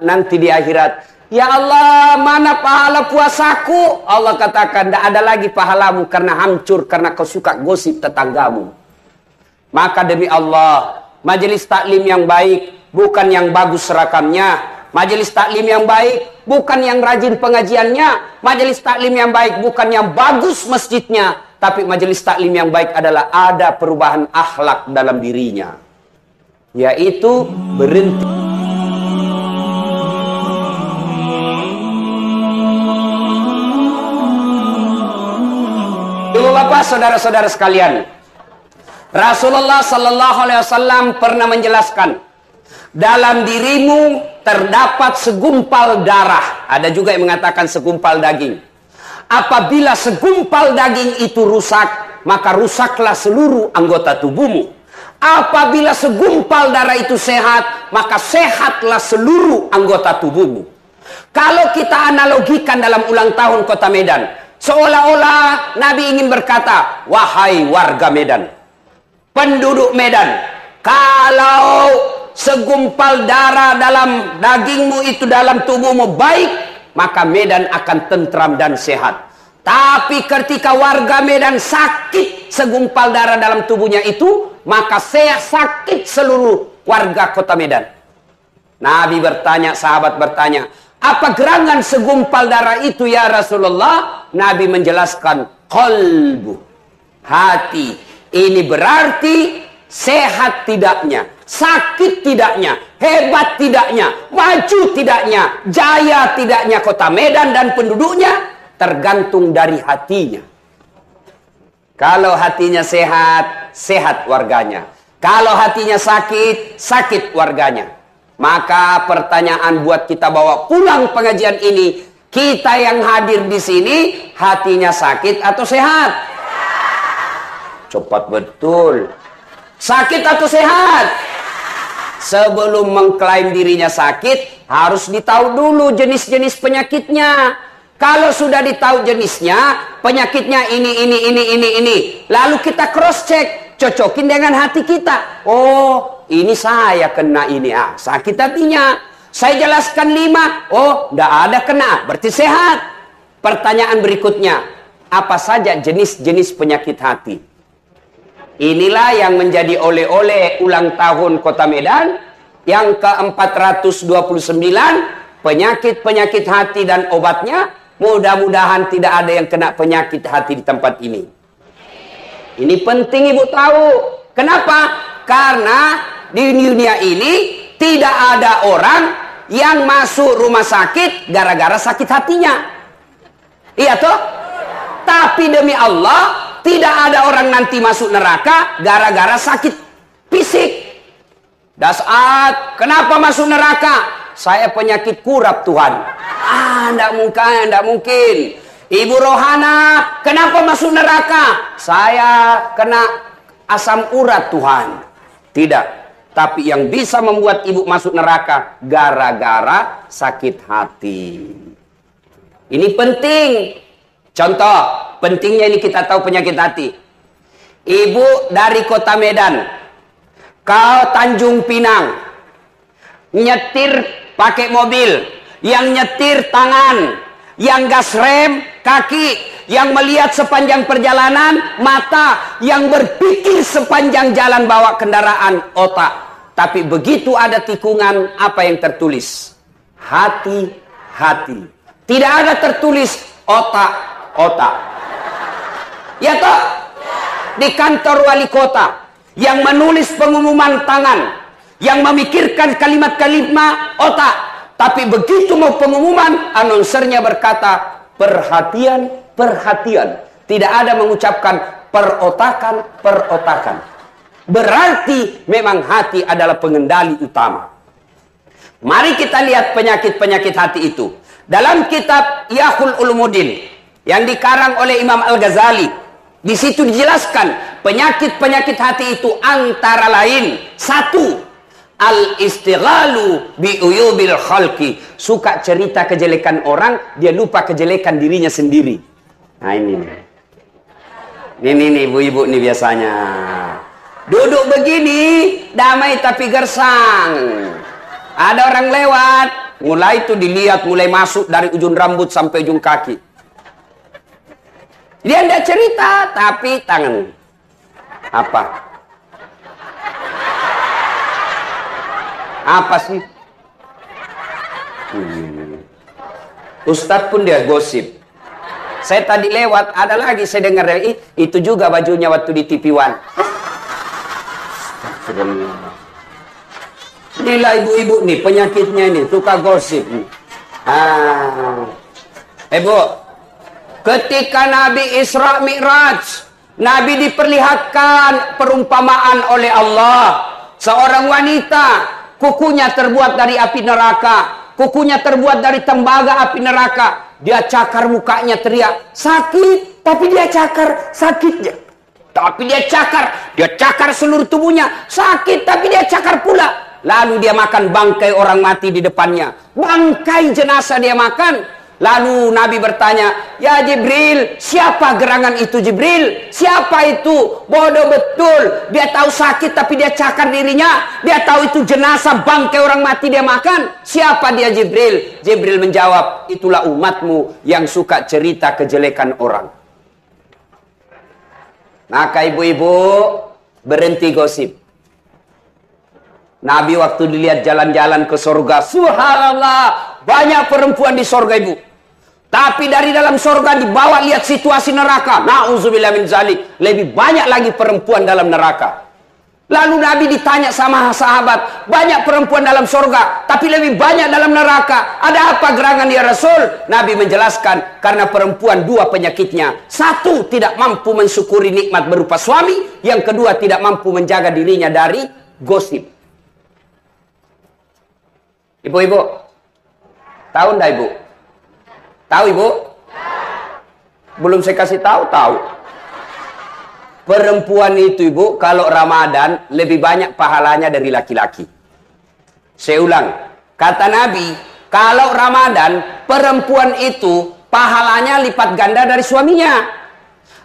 nanti di akhirat, ya Allah, mana pahala puasaku? Allah katakan, tidak ada lagi pahalamu karena hancur, karena kau suka gosip tetanggamu. Maka demi Allah, majelis taklim yang baik bukan yang bagus serakamnya. Majelis taklim yang baik bukan yang rajin pengajiannya. Majelis taklim yang baik bukan yang bagus masjidnya. Tapi majelis taklim yang baik adalah ada perubahan akhlak dalam dirinya, yaitu berhenti. Ibu bapak, saudara-saudara sekalian, Rasulullah Sallallahu Alaihi Wasallam pernah menjelaskan, dalam dirimu terdapat segumpal darah. Ada juga yang mengatakan segumpal daging. Apabila segumpal daging itu rusak, maka rusaklah seluruh anggota tubuhmu. Apabila segumpal darah itu sehat, maka sehatlah seluruh anggota tubuhmu. Kalau kita analogikan dalam ulang tahun Kota Medan, seolah-olah Nabi ingin berkata, wahai warga Medan, penduduk Medan, kalau segumpal darah dalam dagingmu itu, dalam tubuhmu baik, maka Medan akan tentram dan sehat. Tapi ketika warga Medan sakit segumpal darah dalam tubuhnya itu, maka sakit seluruh warga Kota Medan. Nabi bertanya, sahabat bertanya, apa gerangan segumpal darah itu ya Rasulullah? Nabi menjelaskan, qalbu, hati. Ini berarti sehat tidaknya, sakit tidaknya, hebat tidaknya, maju tidaknya, jaya tidaknya Kota Medan dan penduduknya tergantung dari hatinya. Kalau hatinya sehat, sehat warganya. Kalau hatinya sakit, sakit warganya. Maka pertanyaan buat kita bawa pulang pengajian ini, kita yang hadir di sini hatinya sakit atau sehat? Cepat betul. Sakit atau sehat? Sebelum mengklaim dirinya sakit, harus ditahu dulu jenis-jenis penyakitnya. Kalau sudah ditahu jenisnya, penyakitnya ini. Lalu kita cross check, cocokin dengan hati kita. Oh, ini saya kena ini. Sakit hatinya. Saya jelaskan 5. Oh, tidak ada kena, berarti sehat. Pertanyaan berikutnya, apa saja jenis-jenis penyakit hati? Inilah yang menjadi oleh-oleh ulang tahun Kota Medan yang ke-429, penyakit-penyakit hati dan obatnya. Mudah-mudahan tidak ada yang kena penyakit hati di tempat ini. Ini penting ibu tahu. Kenapa? Karena di dunia ini tidak ada orang yang masuk rumah sakit gara-gara sakit hatinya. Iya toh? Tapi demi Allah, tidak ada orang nanti masuk neraka gara-gara sakit fisik. Dasar, kenapa masuk neraka? Saya penyakit kurap Tuhan. Tidak mungkin. Ibu Rohana, kenapa masuk neraka? Saya kena asam urat Tuhan. Tidak. Tapi yang bisa membuat ibu masuk neraka gara-gara sakit hati. Ini penting. Contoh, pentingnya ini kita tahu penyakit hati. Ibu dari Kota Medan, kau Tanjung Pinang, nyetir pakai mobil, yang nyetir tangan, yang gas rem kaki, yang melihat sepanjang perjalanan mata, yang berpikir sepanjang jalan bawa kendaraan otak. Tapi begitu ada tikungan, apa yang tertulis? Hati-hati. Tidak ada tertulis otak-otak. Ya toh? Di kantor wali kota yang menulis pengumuman tangan, yang memikirkan kalimat-kalimat otak. Tapi begitu mau pengumuman, announcernya berkata, perhatian, perhatian. Tidak ada mengucapkan perotakan, perotakan. Berarti memang hati adalah pengendali utama. Mari kita lihat penyakit-penyakit hati itu. Dalam kitab Ihya'ul Ulumuddin yang dikarang oleh Imam Al-Ghazali, di situ dijelaskan penyakit-penyakit hati itu antara lain, 1, al-istighalu bi'uyubil khalqi. Suka cerita kejelekan orang, dia lupa kejelekan dirinya sendiri. Nah ini ibu-ibu nih biasanya. Duduk begini, damai tapi gersang. Ada orang lewat, Mulai itu dilihat, mulai masuk dari ujung rambut sampai ujung kaki. Dia tidak cerita, tapi tangan. Apa? Apa sih? Ustadz pun dia gosip. Saya tadi lewat, ada lagi saya dengar, itu juga bajunya waktu di TV One. Inilah ibu-ibu nih, penyakitnya ini, suka gosip. Ibu, ketika Nabi Isra Mi'raj, Nabi diperlihatkan perumpamaan oleh Allah. Seorang wanita, kukunya terbuat dari api neraka, kukunya terbuat dari tembaga api neraka. Dia cakar mukanya, teriak, sakit, tapi dia cakar sakitnya. Tapi dia cakar seluruh tubuhnya, sakit, tapi dia cakar pula. Lalu dia makan bangkai orang mati di depannya. Bangkai jenazah dia makan. Lalu Nabi bertanya, ya Jibril, siapa gerangan itu Jibril? Siapa itu? Bodoh betul. Dia tahu sakit tapi dia cakar dirinya. Dia tahu itu jenazah bangkai orang mati dia makan. Siapa dia Jibril? Jibril menjawab, itulah umatmu yang suka cerita kejelekan orang. Maka ibu-ibu berhenti gosip. Nabi waktu dilihat jalan-jalan ke surga, subhanallah, banyak perempuan di surga ibu. Tapi dari dalam surga dibawa lihat situasi neraka. Na'udzubillah min zalik. Lebih banyak lagi perempuan dalam neraka. Lalu Nabi ditanya sama sahabat, banyak perempuan dalam surga, tapi lebih banyak dalam neraka. Ada apa gerangan ya Rasul? Nabi menjelaskan, karena perempuan dua penyakitnya. Satu, tidak mampu mensyukuri nikmat berupa suami. Yang kedua, tidak mampu menjaga dirinya dari gosip. Ibu-ibu, tahu enggak ibu? Tahu ibu? Belum saya kasih tahu. Perempuan itu ibu, kalau Ramadan lebih banyak pahalanya dari laki-laki. Saya ulang, kata Nabi, kalau Ramadan perempuan itu pahalanya lipat ganda dari suaminya.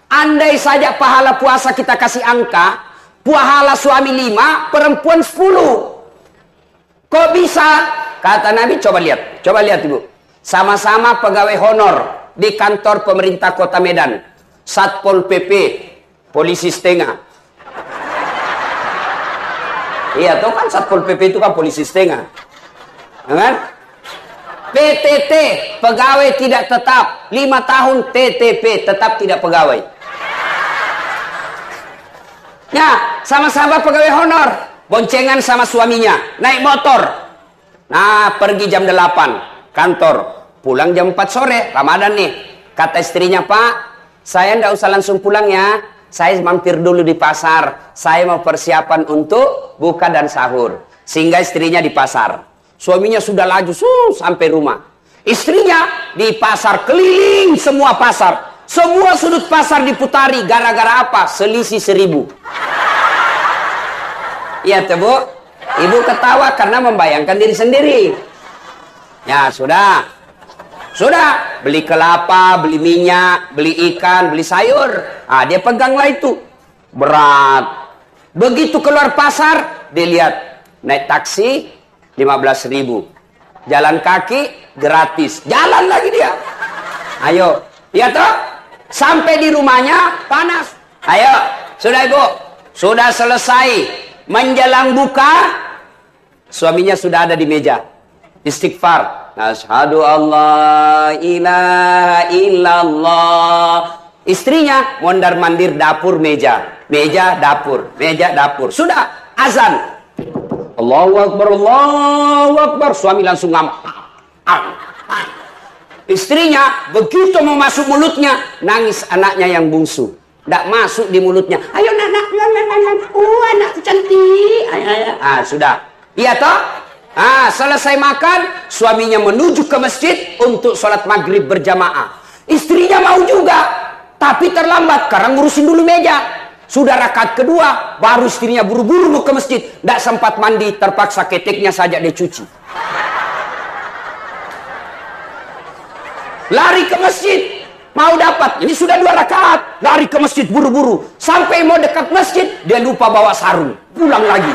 Andai saja pahala puasa kita kasih angka, pahala suami 5, perempuan 10. Kok bisa? Kata Nabi, coba lihat ibu. Sama-sama pegawai honor di kantor pemerintah Kota Medan. Satpol PP, polisi setengah. Iya, tuh kan Satpol PP itu kan polisi setengah. Kan? PTT, pegawai tidak tetap. 5 tahun TTP, tetap tidak pegawai. Ya, sama-sama pegawai honor. Boncengan sama suaminya, naik motor. Nah, pergi jam 8 kantor, pulang jam 4 sore, Ramadan nih. Kata istrinya, Pak, saya nggak usah langsung pulang ya. Saya mampir dulu di pasar. Saya mau persiapan untuk buka dan sahur. Sehingga istrinya di pasar. Suaminya sudah laju sampai rumah. Istrinya di pasar, keliling semua pasar. Semua sudut pasar diputari. Gara-gara apa? Selisih 1000. Iya tuh bu. Ibu ketawa karena membayangkan diri sendiri. Ya sudah. Beli kelapa, beli minyak, beli ikan, beli sayur. Ah, dia peganglah itu. Berat. Begitu keluar pasar, dia lihat. Naik taksi, 15.000. Jalan kaki, gratis. Jalan lagi dia. Ayo. Ya toh? Sampai di rumahnya, panas. Ayo. Sudah ibu. Sudah selesai. Menjelang buka, suaminya sudah ada di meja. Istighfar. Asyhadu alla ilaha illallah. Istrinya mondar-mandir dapur meja. Meja dapur. Meja dapur. Sudah azan. Allahu Akbar, Allahu Akbar. Suami langsung ngam. Istrinya begitu mau masuk mulutnya, nangis anaknya yang bungsu. Tidak masuk di mulutnya. Ayo nak. Anakku cantik. Ayo. Sudah. Iya toh? Selesai makan, suaminya menuju ke masjid untuk sholat maghrib berjamaah. Istrinya mau juga, tapi terlambat karena ngurusin dulu meja. Sudah rakaat kedua, baru istrinya buru-buru mau ke masjid. Tidak sempat mandi, terpaksa keteknya saja dia cuci. Lari ke masjid. Mau dapat, ini sudah 2 rakaat. Lari ke masjid buru-buru. Sampai mau dekat masjid, dia lupa bawa sarung. Pulang lagi.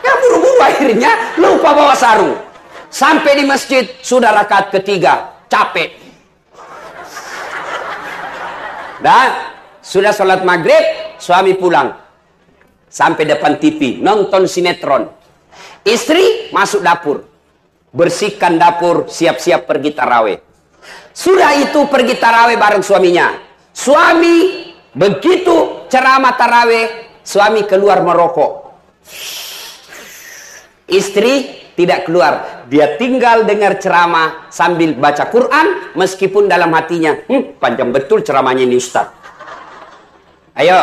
Ya buru-buru akhirnya lupa bawa sarung. Sampai di masjid, sudah rakaat ketiga, capek. Dan sudah sholat maghrib, suami pulang. Sampai depan TV, nonton sinetron. Istri masuk dapur. Bersihkan dapur, siap-siap pergi tarawih. Sudah itu pergi tarawih bareng suaminya. Suami begitu ceramah tarawih, suami keluar merokok. Istri tidak keluar, dia tinggal dengar ceramah sambil baca Quran, meskipun dalam hatinya, panjang betul ceramahnya ini Ustaz. Ayo,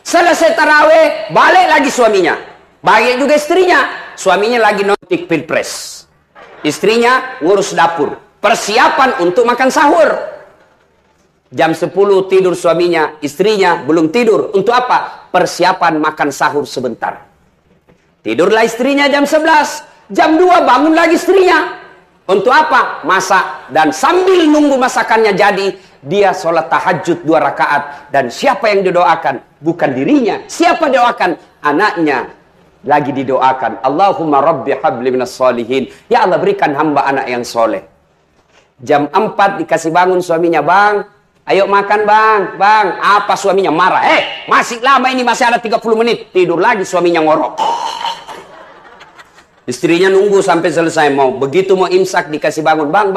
selesai tarawih, balik lagi suaminya. Balik juga istrinya. Suaminya lagi nonton pilpres. Istrinya ngurus dapur. Persiapan untuk makan sahur. Jam 10 tidur suaminya, istrinya belum tidur. Untuk apa? Persiapan makan sahur sebentar. Tidurlah istrinya jam 11. Jam 2 bangun lagi istrinya. Untuk apa? Masak. Dan sambil nunggu masakannya jadi, dia sholat tahajud 2 rakaat. Dan siapa yang didoakan? Bukan dirinya. Siapa doakan? Anaknya. Lagi didoakan. Allahumma rabbi habli minas solihin. Ya Allah, berikan hamba anak yang soleh. Jam 4 dikasih bangun suaminya. Bang, ayo makan bang. Bang, apa suaminya marah? Masih lama ini, masih ada 30 menit. Tidur lagi suaminya ngorok. Istrinya nunggu sampai selesai. Begitu mau imsak dikasih bangun. Bang,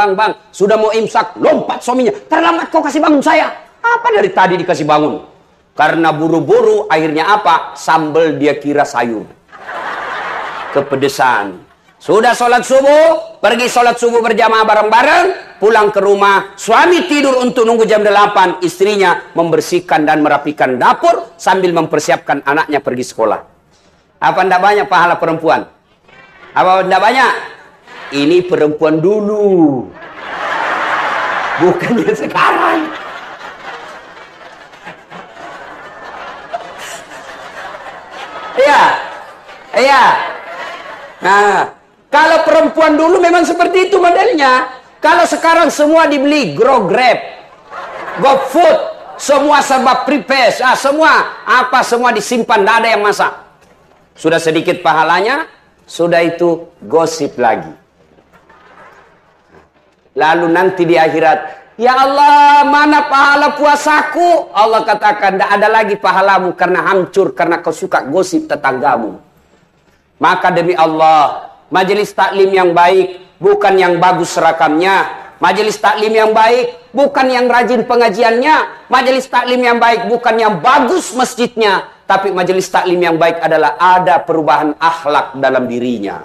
sudah mau imsak. Lompat suaminya. Terlambat kau kasih bangun saya. Apa dari tadi dikasih bangun? Karena buru-buru, akhirnya apa? Sambal dia kira sayur. Kepedesan. Sudah sholat subuh, pergi sholat subuh berjamaah bareng-bareng, pulang ke rumah, suami tidur untuk nunggu jam 8, istrinya membersihkan dan merapikan dapur sambil mempersiapkan anaknya pergi sekolah. Apa enggak banyak pahala perempuan? Apa enggak banyak? Ini perempuan dulu. Bukannya sekarang. Iya. Iya. Nah, kalau perempuan dulu memang seperti itu modelnya. Kalau sekarang semua dibeli, Grab, GoFood, semua serba prepare, semua disimpan, tidak ada yang masak. Sudah sedikit pahalanya, sudah itu gosip lagi. Lalu nanti di akhirat, ya Allah, mana pahala puasaku? Allah katakan, tidak ada lagi pahalamu karena hancur, karena kau suka gosip tetanggamu. Maka demi Allah, majelis taklim yang baik bukan yang bagus serakamnya. Majelis taklim yang baik bukan yang rajin pengajiannya. Majelis taklim yang baik bukan yang bagus masjidnya. Tapi majelis taklim yang baik adalah ada perubahan akhlak dalam dirinya.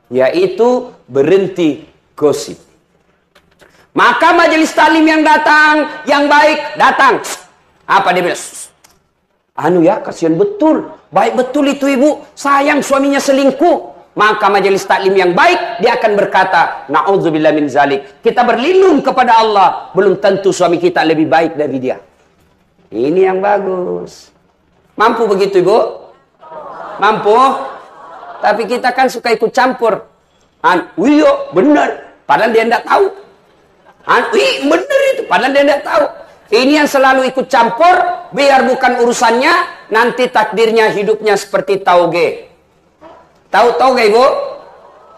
Yaitu berhenti gosip. Maka majelis taklim yang datang, yang baik datang. Apa dia bilang? Anu ya, kasihan betul. Baik betul itu ibu, sayang suaminya selingkuh. Maka majelis taklim yang baik, dia akan berkata, na'udzubillah min zalik. Kita berlindung kepada Allah. Belum tentu suami kita lebih baik dari dia. Ini yang bagus. Mampu begitu ibu? Mampu? Tapi kita kan suka ikut campur. Wiyo, benar. Padahal dia tidak tahu. Wih, benar itu. Padahal dia tidak tahu. Ini yang selalu ikut campur, biar bukan urusannya, nanti takdirnya hidupnya seperti tauge. Tahu tauge, ibu?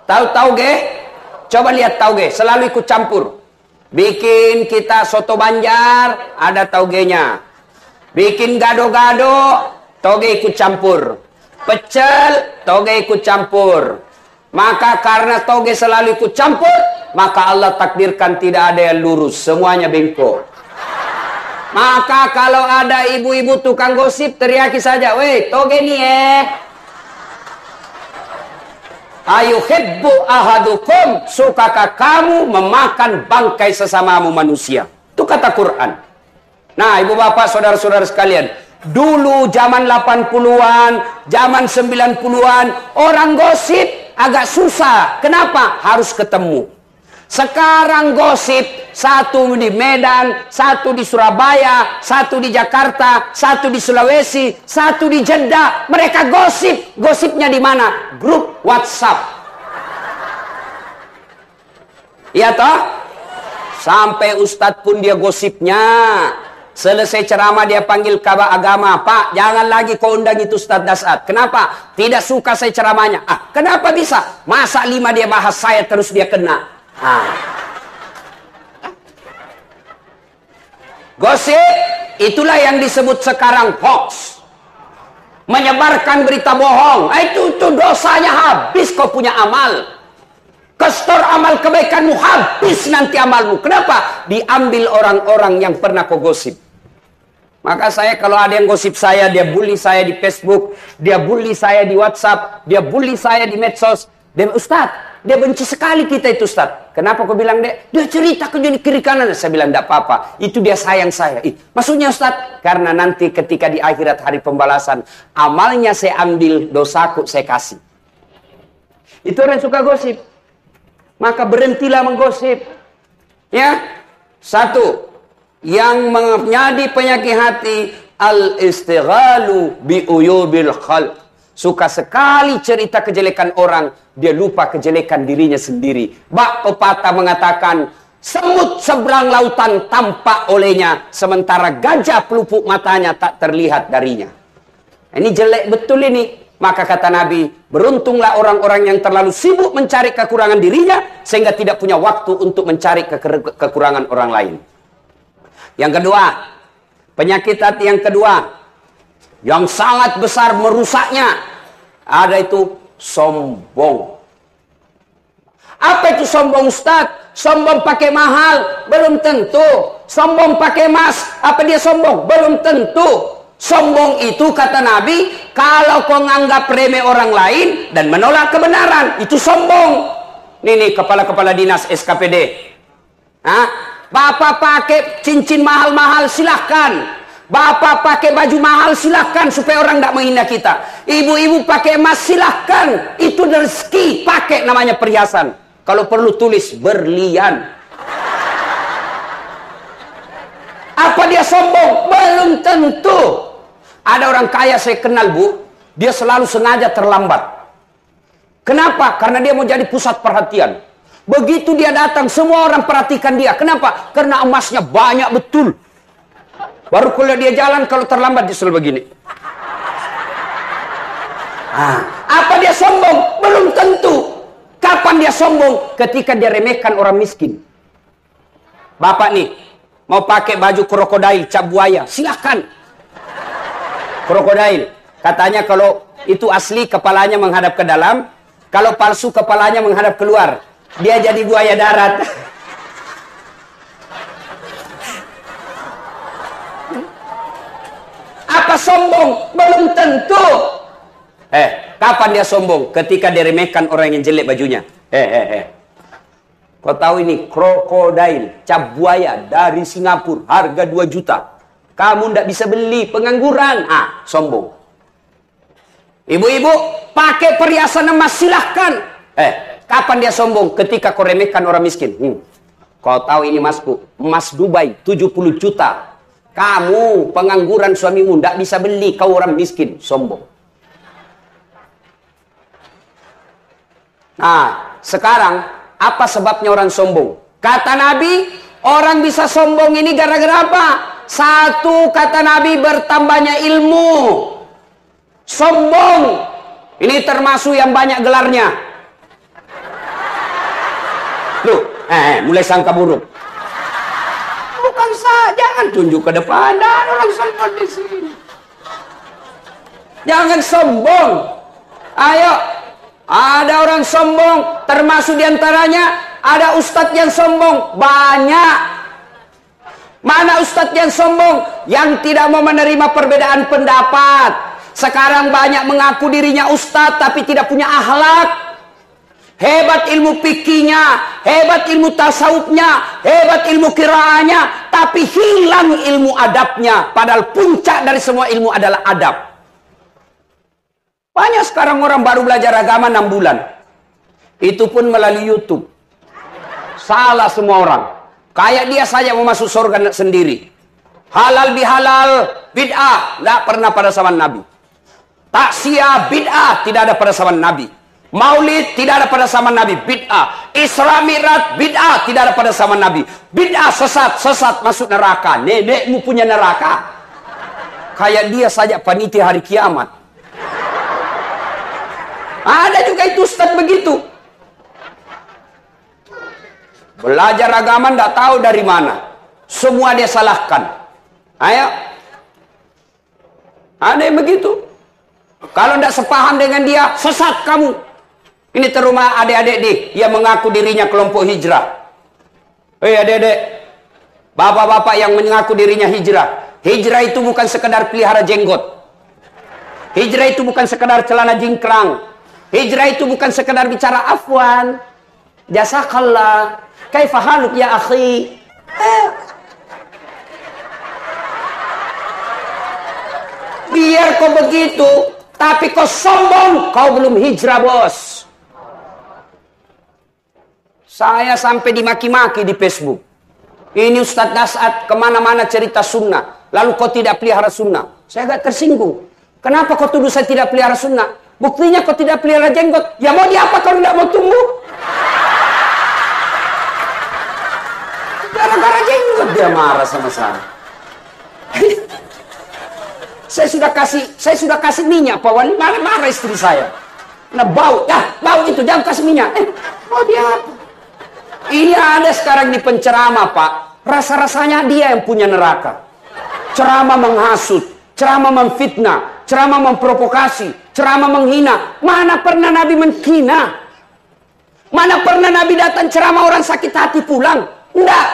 Tahu tauge? Coba lihat tauge, selalu ikut campur. Bikin kita soto Banjar, ada taugenya. Bikin gado-gado, tauge ikut campur. Pecel, tauge ikut campur. Maka karena tauge selalu ikut campur, maka Allah takdirkan tidak ada yang lurus, semuanya bengkok. Maka kalau ada ibu-ibu tukang gosip, teriaki saja, weh, toge nih ayuhibbu ahadukum, sukakah kamu memakan bangkai sesamamu manusia? Itu kata Quran. Nah, ibu bapak, saudara-saudara sekalian, dulu zaman 80-an, zaman 90-an, orang gosip agak susah. Kenapa? Harus ketemu. Sekarang gosip, satu di Medan, satu di Surabaya, satu di Jakarta, satu di Sulawesi, satu di Jeddah. Mereka gosip. Gosipnya di mana? Grup WhatsApp. Iya toh? Sampai ustadz pun dia gosipnya. Selesai ceramah dia panggil kabar agama. Pak, jangan lagi kau undang itu Ustaz Dasat. Kenapa? Tidak suka saya ceramahnya. Ah, kenapa bisa? Masa 5 dia bahas saya terus dia kena. Gosip, itulah yang disebut sekarang hoax. Menyebarkan berita bohong. Itu dosanya habis kau punya amal. Kestor amal kebaikanmu habis nanti amalmu. Kenapa? Diambil orang-orang yang pernah kau gosip. Maka saya kalau ada yang gosip saya, dia bully saya di Facebook, dia bully saya di WhatsApp, dia bully saya di medsos. Dia, Ustaz, dia benci sekali kita itu Ustaz. Kenapa kau bilang dia cerita ke kiri kanan? Saya bilang, tidak apa-apa. Itu dia sayang saya. Maksudnya Ustaz, karena nanti ketika di akhirat hari pembalasan, amalnya saya ambil, dosaku saya kasih. Itu orang yang suka gosip. Maka berhentilah menggosip. Ya, satu, yang menjadi penyakit hati, al-istighalu bi uyubil khalq. Suka sekali cerita kejelekan orang, dia lupa kejelekan dirinya sendiri. Bak pepatah mengatakan, semut seberang lautan tampak olehnya, sementara gajah pelupuk matanya tak terlihat darinya. Ini jelek betul ini. Maka kata Nabi, beruntunglah orang-orang yang terlalu sibuk mencari kekurangan dirinya, sehingga tidak punya waktu untuk mencari kekurangan orang lain. Yang kedua, penyakit hati yang kedua, yang sangat besar merusaknya, ada itu sombong. Apa itu sombong Ustaz? Sombong pakai mahal? Belum tentu. Sombong pakai emas? Apa dia sombong? Belum tentu. Sombong itu kata Nabi, kalau kau nganggap remeh orang lain dan menolak kebenaran, itu sombong. Nih kepala-kepala dinas SKPD. Bapak pakai cincin mahal-mahal silahkan. Bapak pakai baju mahal silahkan supaya orang tidak menghina kita. Ibu-ibu pakai emas silahkan. Itu rezeki, pakai namanya perhiasan. Kalau perlu tulis berlian. Apa dia sombong? Belum tentu. Ada orang kaya saya kenal Bu, dia selalu sengaja terlambat. Kenapa? Karena dia mau jadi pusat perhatian. Begitu dia datang, semua orang perhatikan dia. Kenapa? Karena emasnya banyak betul. Baru kalau dia jalan, kalau terlambat dia selalu begini. Apa dia sombong? Belum tentu. Kapan dia sombong? Ketika dia remehkan orang miskin. Bapak nih, mau pakai baju krokodil, cap buaya, silahkan. Krokodil. Katanya kalau itu asli kepalanya menghadap ke dalam, kalau palsu kepalanya menghadap keluar. Dia jadi buaya darat. Apa sombong? Belum tentu. Kapan dia sombong? Ketika diremehkan orang yang jelek bajunya. Kau tahu ini krokodil, cap buaya dari Singapura, harga 2 juta. Kamu tidak bisa beli, pengangguran. Sombong. Ibu-ibu, pakai perhiasan emas, silahkan. Kapan dia sombong? Ketika kau remehkan orang miskin. Kau tahu ini masku, emas Dubai 70 juta. Kamu pengangguran suamimu tidak bisa beli, kau orang miskin. Sombong. Nah, sekarang apa sebabnya orang sombong? Kata Nabi, orang bisa sombong ini gara-gara apa? Satu, kata Nabi, bertambahnya ilmu. Sombong ini termasuk yang banyak gelarnya. Tuh, mulai sangka buruk. Bukan saya, jangan tunjuk ke depan. Ada orang sombong di sini. Jangan sombong. Ayo, ada orang sombong, termasuk diantaranya ada ustadz yang sombong. Banyak. Mana ustadz yang sombong? Yang tidak mau menerima perbedaan pendapat. Sekarang banyak mengaku dirinya ustadz tapi tidak punya akhlak. Hebat ilmu fikihnya, hebat ilmu tasawufnya, hebat ilmu qiraahnya, tapi hilang ilmu adabnya. Padahal puncak dari semua ilmu adalah adab. Banyak sekarang orang baru belajar agama 6 bulan. Itu pun melalui YouTube. Salah semua orang. Kayak dia saja mau masuk surga sendiri. Halal bihalal, bid'ah. Tidak pernah pada zaman Nabi. Taksiyah, bid'ah. Tidak ada pada zaman Nabi. Maulid tidak ada pada zaman Nabi, bid'ah. Isra Mi'raj, bid'ah, tidak ada pada zaman Nabi. Bid'ah, sesat, sesat, masuk neraka. Nenekmu punya neraka. Kayak dia saja panitia hari kiamat. Ada juga itu ustaz begitu. Belajar agama tidak tahu dari mana. Semua dia salahkan. Ayo. Ada yang begitu. Kalau tidak sepaham dengan dia, sesat kamu. Ini terutama adik-adik nih, yang mengaku dirinya kelompok hijrah. Adik-adik, bapak-bapak yang mengaku dirinya hijrah. Hijrah itu bukan sekedar pelihara jenggot. Hijrah itu bukan sekedar celana jingkrang. Hijrah itu bukan sekedar bicara afwan. Jazakallah. Kaifa haluk ya akhi? Biar kau begitu, tapi kau sombong, kau belum hijrah, bos. Saya sampai dimaki-maki di Facebook. Ini Ustadz Das'ad kemana-mana cerita sunnah. Lalu kau tidak pelihara sunnah. Saya agak tersinggung. Kenapa kau tuduh saya tidak pelihara sunnah? Buktinya kau tidak pelihara jenggot. Ya mau diapa kalau tidak mau tumbuh? Gara-gara jenggot dia marah sama saya. Saya sudah kasih minyak, Pak Wali. Marah istri saya. Nah bau, bau itu jangan kasih minyak. Mau diapa? Ini ada sekarang di penceramah, Pak. Rasa-rasanya dia yang punya neraka. Ceramah menghasut, ceramah memfitnah, ceramah memprovokasi, ceramah menghina. Mana pernah Nabi menghina? Mana pernah Nabi datang ceramah orang sakit hati pulang? Enggak.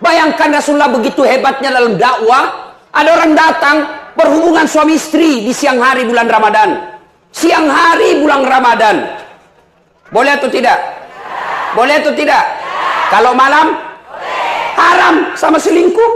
Bayangkan Rasulullah begitu hebatnya dalam dakwah. Ada orang datang berhubungan suami istri di siang hari bulan Ramadan. Siang hari bulan Ramadan. Boleh atau tidak? Boleh atau tidak? Kalau malam? Haram sama selingkuh.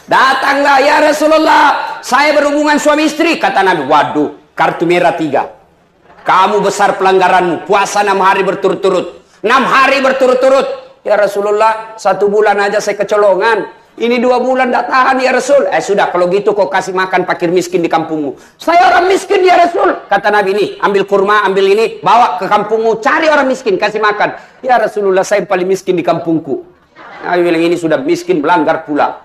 Datanglah ya Rasulullah, saya berhubungan suami istri. Kata Nabi, waduh, kartu merah 3. Kamu besar pelanggaranmu. Puasa 6 hari berturut-turut. 6 hari berturut-turut. Ya Rasulullah, 1 bulan aja saya kecolongan. Ini 2 bulan tidak tahan ya Rasul. Sudah kalau gitu kau kasih makan fakir miskin di kampungmu. Saya orang miskin ya Rasul. Kata Nabi, ini ambil kurma, ambil ini, bawa ke kampungmu, cari orang miskin, kasih makan. Ya Rasulullah, saya paling miskin di kampungku. Nabi bilang, ini sudah miskin melanggar pula.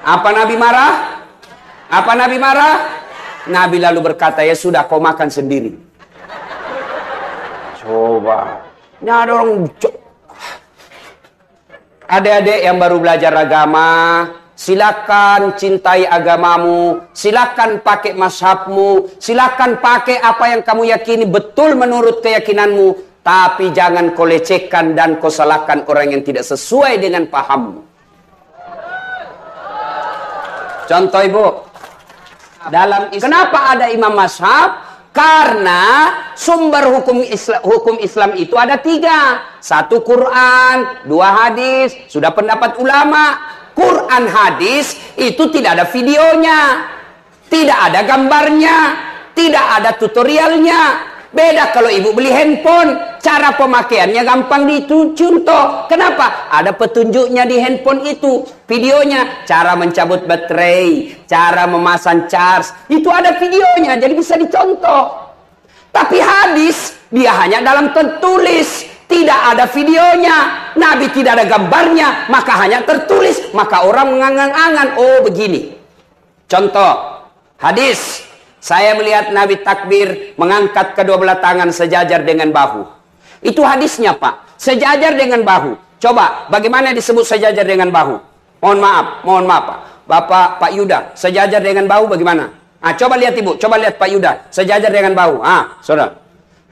Apa Nabi marah? Apa Nabi marah? Nabi lalu berkata, ya sudah kau makan sendiri. Coba. Ini ada orang. Adik-adik yang baru belajar agama, silakan cintai agamamu, silakan pakai mazhabmu, silakan pakai apa yang kamu yakini betul menurut keyakinanmu, tapi jangan kau lecehkan dan kau salahkan orang yang tidak sesuai dengan pahammu. Contoh Ibu, kenapa ada imam mazhab? Karena sumber hukum Islam itu ada 3. 1 Quran, 2 hadis, sudah pendapat ulama. Quran hadis itu tidak ada videonya, tidak ada gambarnya, tidak ada tutorialnya. Beda kalau ibu beli handphone, cara pemakaiannya gampang dicontoh. Kenapa? Ada petunjuknya di handphone itu, videonya, cara mencabut baterai, cara memasang charge, itu ada videonya, jadi bisa dicontoh. Tapi hadis, dia hanya dalam tertulis, tidak ada videonya, Nabi tidak ada gambarnya, maka hanya tertulis, maka orang mengangan-angan, oh begini. Contoh, hadis. Saya melihat Nabi takbir mengangkat kedua belah tangan sejajar dengan bahu. Itu hadisnya Pak. Sejajar dengan bahu. Coba bagaimana disebut sejajar dengan bahu? Mohon maaf Pak. Bapak Pak Yuda, sejajar dengan bahu bagaimana? Coba lihat Ibu, coba lihat Pak Yuda, sejajar dengan bahu. Saudara.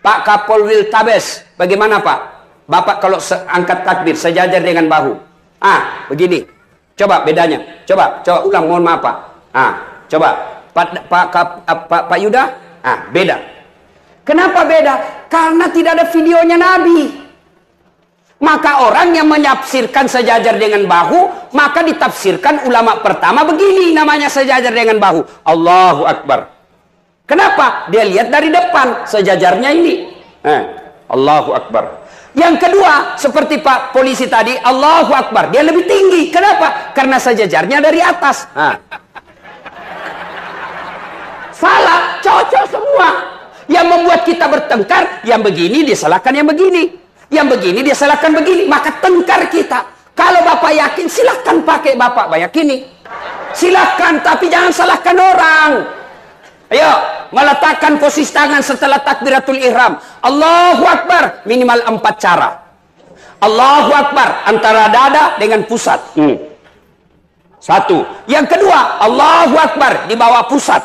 Pak Kapolwil Tabes, bagaimana Pak? Bapak kalau angkat takbir sejajar dengan bahu. Begini. Coba bedanya. Coba ulang, mohon maaf Pak. Coba. Pak Yuda, beda. Kenapa beda? Karena tidak ada videonya Nabi. Maka orang yang menafsirkan sejajar dengan bahu, maka ditafsirkan ulama pertama begini namanya sejajar dengan bahu. Allahu Akbar. Kenapa? Dia lihat dari depan sejajarnya ini. Allahu Akbar. Yang kedua, seperti Pak Polisi tadi, Allahu Akbar. Dia lebih tinggi. Kenapa? Karena sejajarnya dari atas. Nah. Salah, cocok semua. Yang membuat kita bertengkar, yang begini disalahkan yang begini. Yang begini disalahkan begini. Maka tengkar kita. Kalau Bapak yakin, silahkan pakai Bapak yakini. Silahkan, tapi jangan salahkan orang. Ayo, meletakkan posisi tangan setelah takbiratul ihram. Allahu Akbar, minimal 4 cara. Allahu Akbar, antara dada dengan pusat. Satu. Yang kedua, Allahu Akbar, di bawah pusat.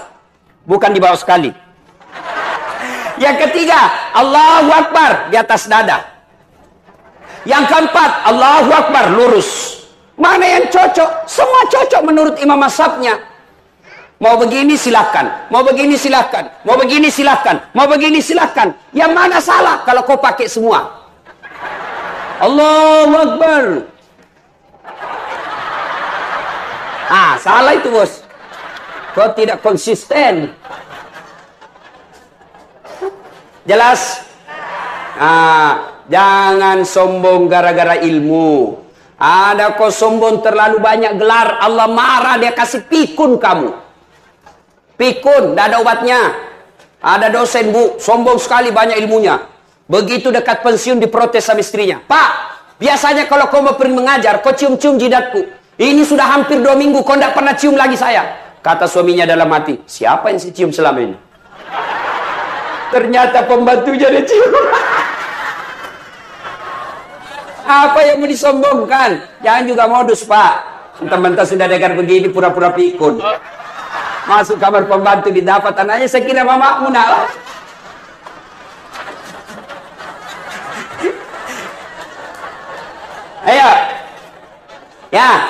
Bukan di bawah sekali. Yang ketiga, Allahu Akbar, di atas dada. Yang keempat, Allahu Akbar, lurus. Mana yang cocok? Semua cocok menurut imam mazhabnya. Mau begini silahkan, mau begini silahkan, mau begini silahkan, mau begini silahkan. Yang mana salah kalau kau pakai semua? Allahu Akbar. Salah itu bos. Kau tidak konsisten. Jelas? Jangan sombong gara-gara ilmu. Ada kau sombong terlalu banyak gelar, Allah marah, dia kasih pikun kamu. Pikun, tidak ada obatnya. Ada dosen bu, sombong sekali banyak ilmunya. Begitu dekat pensiun diprotes sama istrinya. Pak, biasanya kalau kau mau pergi mengajar, kau cium-cium jidatku. Ini sudah hampir 2 minggu, kau tidak pernah cium lagi saya. Kata suaminya dalam hati, siapa yang cium selama ini? Ternyata pembantunya dia cium. Apa yang mau disombongkan? Jangan juga modus pak. Teman-teman sudah dengar begini pura-pura pikun. Masuk kamar pembantu didapat anaknya, saya kira mamamu nak. Ayo. Ya.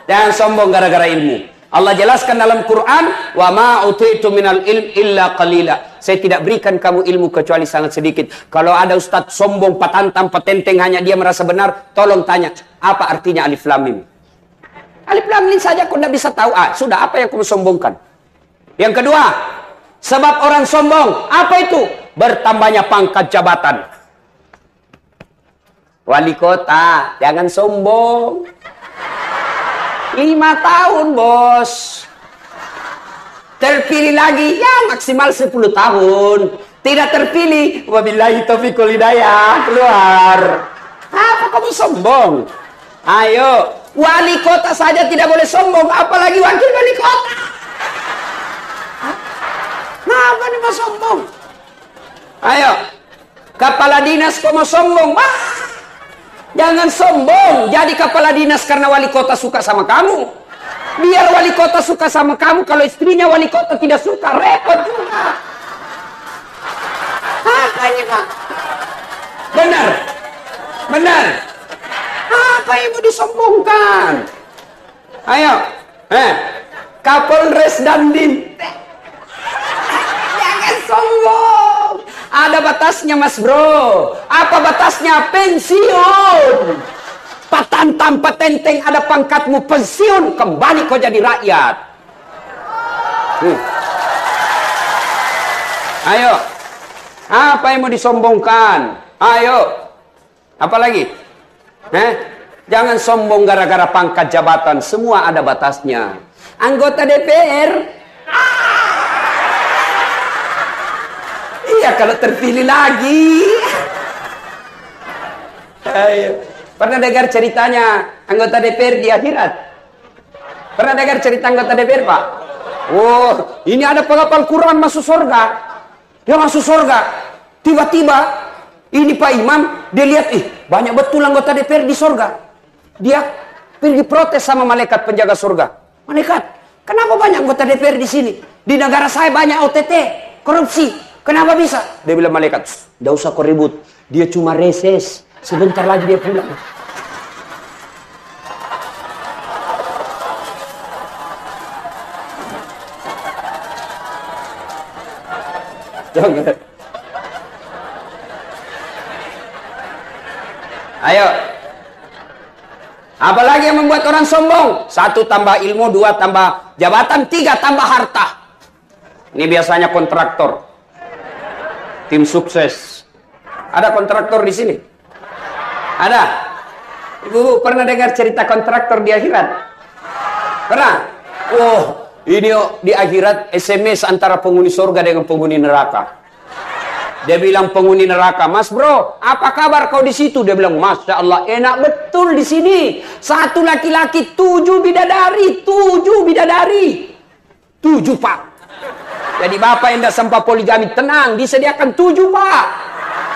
Jangan sombong gara-gara ilmu. Allah jelaskan dalam Quran, "Wa ma utitu minal ilm illa qalila." Saya tidak berikan kamu ilmu kecuali sangat sedikit. Kalau ada ustaz sombong, patantang, petenteng, hanya dia merasa benar, tolong tanya, apa artinya alif lam mim? Alif lam mim saja kau tidak bisa tahu. Sudah, apa yang kamu sombongkan? Yang kedua, sebab orang sombong, apa itu? Bertambahnya pangkat jabatan. Wali kota, jangan sombong. 5 tahun, bos. Terpilih lagi, ya maksimal 10 tahun. Tidak terpilih, wabillahi taufiq wal hidayah, keluar. Apa kamu sombong? Ayo, wali kota saja tidak boleh sombong, apalagi wakil wali kota. Kenapa nih mau sombong? Ayo, kepala dinas kau mau sombong? Jangan sombong, jadi kepala dinas karena wali kota suka sama kamu. Biar wali kota suka sama kamu, kalau istrinya wali kota tidak suka, repot juga. Apa ini pak? Benar, benar. Apa yang mau disombongkan? Ayo, Kapolres Dandim. Jangan sombong. Ada batasnya mas bro. Apa batasnya? Pensiun. Patantang petenteng ada pangkatmu, pensiun, kembali kau jadi rakyat. Ayo, apa yang mau disombongkan? Ayo, apa lagi? Jangan sombong gara-gara pangkat jabatan, semua ada batasnya. Anggota DPR, iya kalau terpilih lagi. Ayo. Pernah dengar ceritanya anggota DPR di akhirat? Pernah dengar cerita anggota DPR, Pak? Oh, ini ada penghafal Quran masuk surga. Dia masuk surga. Tiba-tiba, ini Pak Imam, dia lihat, banyak betul anggota DPR di surga. Dia pergi protes sama malaikat penjaga surga. Malaikat, kenapa banyak anggota DPR di sini? Di negara saya banyak OTT, korupsi. Kenapa bisa? Dia bilang malaikat, tidak usah kau ribut. Dia cuma reses. Sebentar lagi dia pulang. Jangan. Ayo. Apalagi yang membuat orang sombong? 1 tambah ilmu, 2 tambah jabatan, 3 tambah harta. Ini biasanya kontraktor. Tim sukses. Ada kontraktor di sini? Ada? Ibu pernah dengar cerita kontraktor di akhirat? Pernah? Oh, ini di akhirat SMS antara penghuni surga dengan penghuni neraka. Dia bilang penghuni neraka, "Mas bro, apa kabar kau di situ?" Dia bilang, "Masya Allah, enak betul di sini. Satu laki-laki, 7 bidadari, 7 bidadari, 7 pak." Jadi bapak yang tidak sempat poligami, tenang, disediakan 7 pak.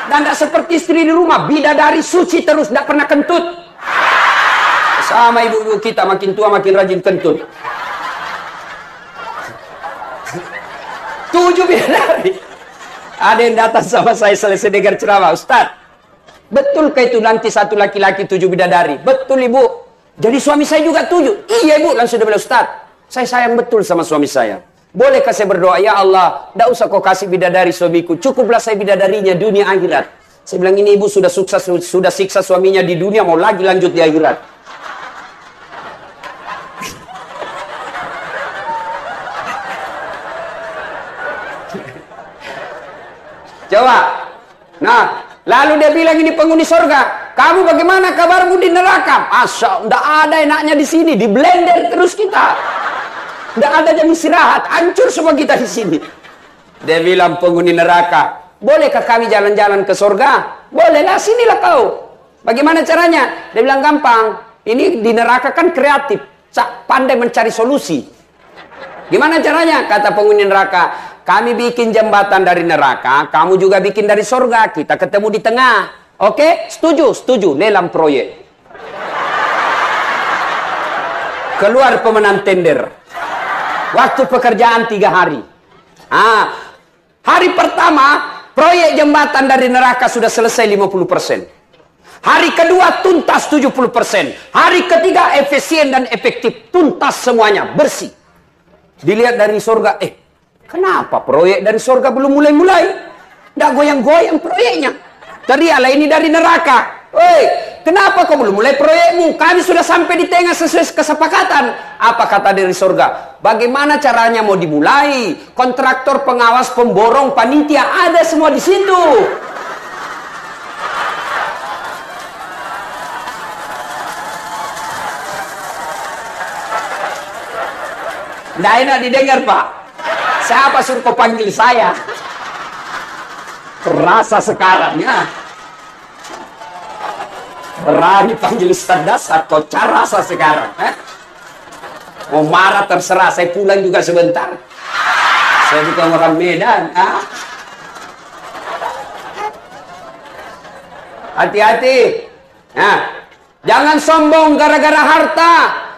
Dan tidak seperti istri di rumah, bidadari suci terus, tidak pernah kentut. Sama ibu-ibu kita, makin tua makin rajin kentut. 7 bidadari. Ada yang datang sama saya selesai dengar ceramah, "Ustaz, betulkah itu nanti satu laki-laki 7 bidadari?" "Betul ibu." "Jadi suami saya juga 7?" "Iya ibu." Langsung dia bilang, "Ustaz, saya sayang betul sama suami saya. Bolehkah saya berdoa, ya Allah, tidak usah kau kasih bidadari suamiku, cukuplah saya bidadarinya dunia akhirat." Saya bilang, ini ibu sudah sukses, sudah siksa suaminya di dunia, mau lagi lanjut di akhirat. Coba. Nah, lalu dia bilang ini penghuni surga, "Kamu bagaimana kabarmu di neraka?" "Masya, tidak ada enaknya di sini, di blender terus kita. Tidak ada jam istirahat, hancur semua kita di sini." Dia bilang penghuni neraka, "Bolehkah kami jalan-jalan ke surga?" "Bolehlah, sinilah kau." "Bagaimana caranya?" Dia bilang, "Gampang. Ini di neraka kan kreatif, pandai mencari solusi." "Gimana caranya?" Kata penghuni neraka, "Kami bikin jembatan dari neraka, kamu juga bikin dari surga, kita ketemu di tengah. Oke? Setuju? Setuju. Lelang proyek." Keluar pemenang tender. Waktu pekerjaan 3 hari. Hari pertama, proyek jembatan dari neraka sudah selesai 50%. Hari kedua, tuntas 70%. Hari ketiga, efisien dan efektif. Tuntas semuanya, bersih. Dilihat dari surga, kenapa proyek dari surga belum mulai-mulai? Nggak goyang-goyang proyeknya. Teriaklah ini dari neraka. "Woi, kenapa kau belum mulai proyekmu? Kami sudah sampai di tengah sesuai kesepakatan." Apa kata dari surga? "Bagaimana caranya mau dimulai? Kontraktor, pengawas, pemborong, panitia, ada semua di situ." Nggak enak didengar, Pak. Siapa suruh kau panggil saya? Terasa sekarang ya. Berani panggil Ustaz dasar, kau rasa sekarang. Mau marah terserah, saya pulang juga sebentar. Saya bukan orang Medan. Hati-hati. Jangan sombong gara-gara harta.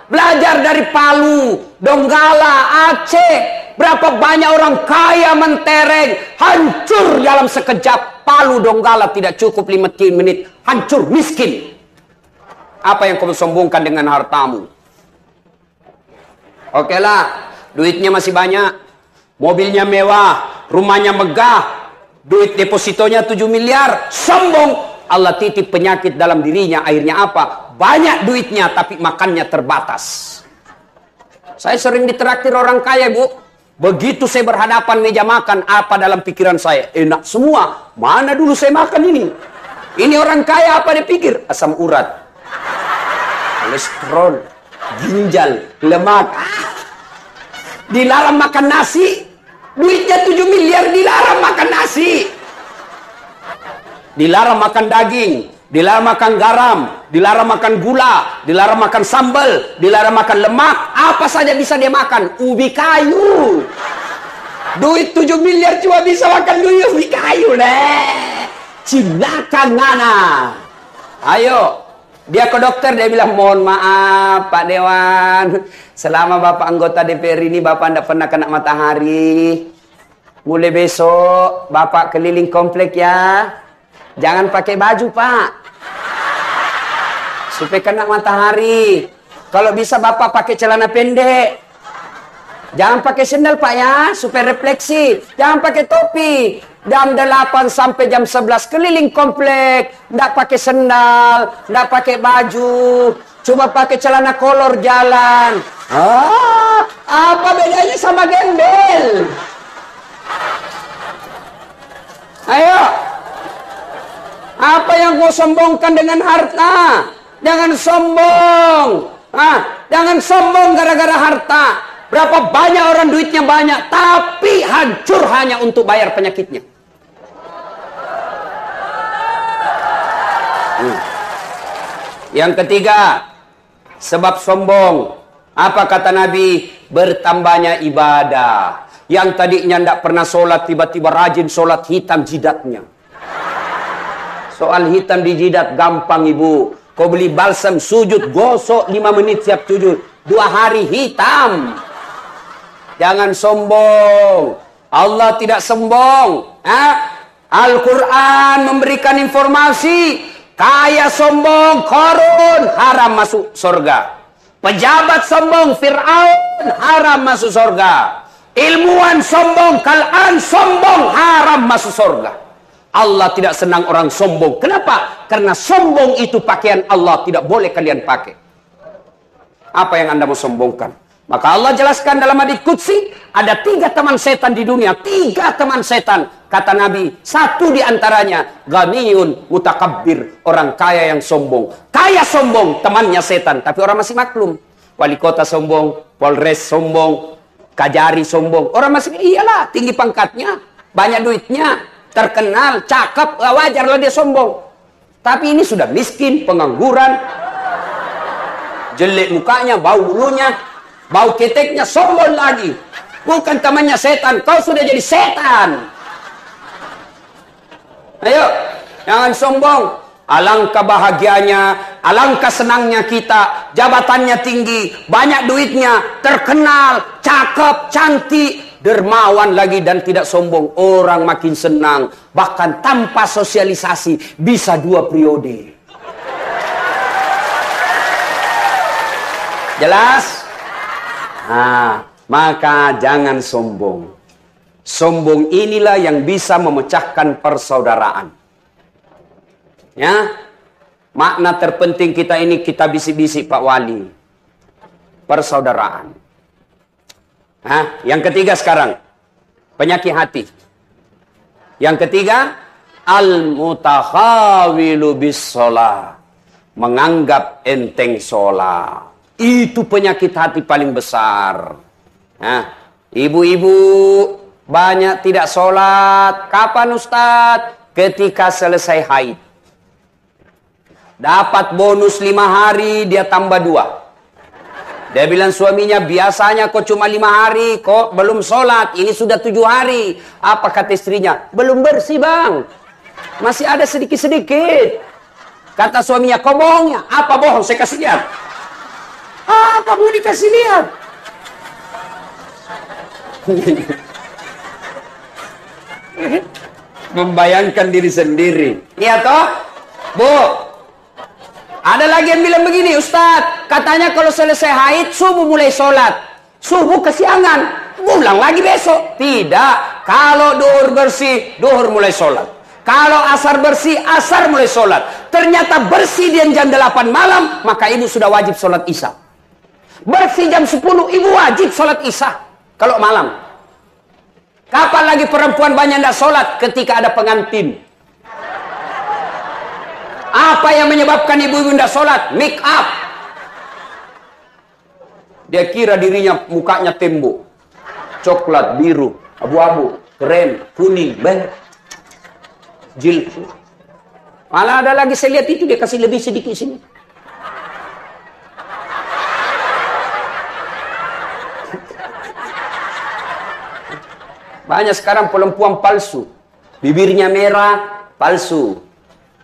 Belajar dari Palu, Donggala, Aceh. Berapa banyak orang kaya mentereng, hancur dalam sekejap. Palu, Donggala tidak cukup 5 menit, hancur, miskin. Apa yang kau sombongkan dengan hartamu? Oke lah, duitnya masih banyak, mobilnya mewah, rumahnya megah, duit depositonya 7 miliar, sombong. Allah titip penyakit dalam dirinya, akhirnya apa? Banyak duitnya tapi makannya terbatas. Saya sering ditraktir orang kaya, Bu. Begitu saya berhadapan meja makan, apa dalam pikiran saya? Enak semua. Mana dulu saya makan ini? Ini orang kaya apa dia pikir? Asam urat, kolesterol, ginjal, lemak. Dilarang makan nasi. Duitnya 7 miliar dilarang makan nasi. Dilarang makan daging, dilarang makan garam, dilarang makan gula, dilarang makan sambal, dilarang makan lemak. Apa saja bisa dia makan? Ubi kayu. Duit 7 miliar cuma bisa makan ubi kayu deh. Cilakan ngana. Ayo, dia ke dokter, dia bilang, "Mohon maaf Pak Dewan, selama Bapak anggota DPR ini Bapak tidak pernah kena matahari. Mulai besok Bapak keliling komplek ya. Jangan pakai baju Pak, supaya kena matahari. Kalau bisa Bapak pakai celana pendek. Jangan pakai sendal Pak ya, supaya refleksi. Jangan pakai topi. Jam 8 sampai jam 11 keliling komplek. Nggak pakai sendal, nggak pakai baju. Cuma pakai celana kolor jalan." Apa bedanya sama gembel? Ayo. Apa yang kau sombongkan dengan harta? Jangan sombong. Jangan sombong gara-gara harta. Berapa banyak orang duitnya banyak, tapi hancur hanya untuk bayar penyakitnya. Yang ketiga, sebab sombong. Apa kata Nabi? Bertambahnya ibadah. Yang tadinya tidak pernah sholat, tiba-tiba rajin sholat, hitam jidatnya. Soal hitam di jidat gampang ibu. Kau beli balsam, sujud, gosok 5 menit siap sujud. 2 hari hitam. Jangan sombong. Allah tidak sombong. Al-Quran memberikan informasi. Kaya sombong, Qarun, haram masuk surga. Pejabat sombong, Fir'aun, haram masuk surga. Ilmuwan sombong, Kal'an sombong, haram masuk surga. Allah tidak senang orang sombong. Kenapa? Karena sombong itu pakaian Allah, tidak boleh kalian pakai. Apa yang Anda mau sombongkan? Maka Allah jelaskan dalam hadits qudsi, ada 3 teman setan di dunia. 3 teman setan. Kata Nabi, 1 di antaranya ghaniyun mutakabbir, orang kaya yang sombong. Kaya sombong, temannya setan, tapi orang masih maklum. Wali kota sombong, Polres sombong, Kajari sombong. Orang masih, iyalah, tinggi pangkatnya, banyak duitnya, terkenal, cakep, wajarlah dia sombong. Tapi ini sudah miskin, pengangguran, jelek mukanya, bau bulunya, bau keteknya, sombong lagi. Bukan temannya setan, kau sudah jadi setan. Ayo, jangan sombong. Alangkah bahagianya, alangkah senangnya kita, jabatannya tinggi, banyak duitnya, terkenal, cakep, cantik, dermawan lagi dan tidak sombong. Orang makin senang, bahkan tanpa sosialisasi bisa 2 periode. Jelas? Maka jangan sombong. Sombong inilah yang bisa memecahkan persaudaraan. Ya, makna terpenting kita ini kita bisik-bisik Pak Wali. Persaudaraan. Yang ketiga sekarang, penyakit hati. Yang ketiga, al-mutakhawilu bis-shalah. Menganggap enteng sholat. Itu penyakit hati paling besar. Ibu-ibu banyak tidak sholat. Kapan Ustadz? Ketika selesai haid. Dapat bonus 5 hari, dia tambah 2. Dia bilang suaminya, biasanya kok cuma 5 hari, kok belum sholat. Ini sudah 7 hari. Apa kata istrinya? Belum bersih bang. Masih ada sedikit-sedikit. Kata suaminya, kok bohongnya? Apa bohong? Saya kasih lihat. Apa mau dikasih lihat? Membayangkan diri sendiri. Iya toh? Bu, ada lagi yang bilang begini, Ustadz, katanya kalau selesai haid, subuh mulai sholat. Subuh kesiangan, pulang lagi besok. Tidak, kalau duhur bersih, duhur mulai sholat. Kalau asar bersih, asar mulai sholat. Ternyata bersih dia jam 8 malam, maka ibu sudah wajib sholat isya. Bersih jam 10, ibu wajib sholat isya. Kalau malam. Kapan lagi perempuan banyak tidak sholat? Ketika ada pengantin. Apa yang menyebabkan ibu-ibu tidak sholat? Make up. Dia kira dirinya mukanya tembok. Coklat, biru, abu-abu, krem, kuning, jil. Malah ada lagi saya lihat itu dia kasih lebih sedikit sini. Banyak sekarang perempuan palsu. Bibirnya merah, palsu.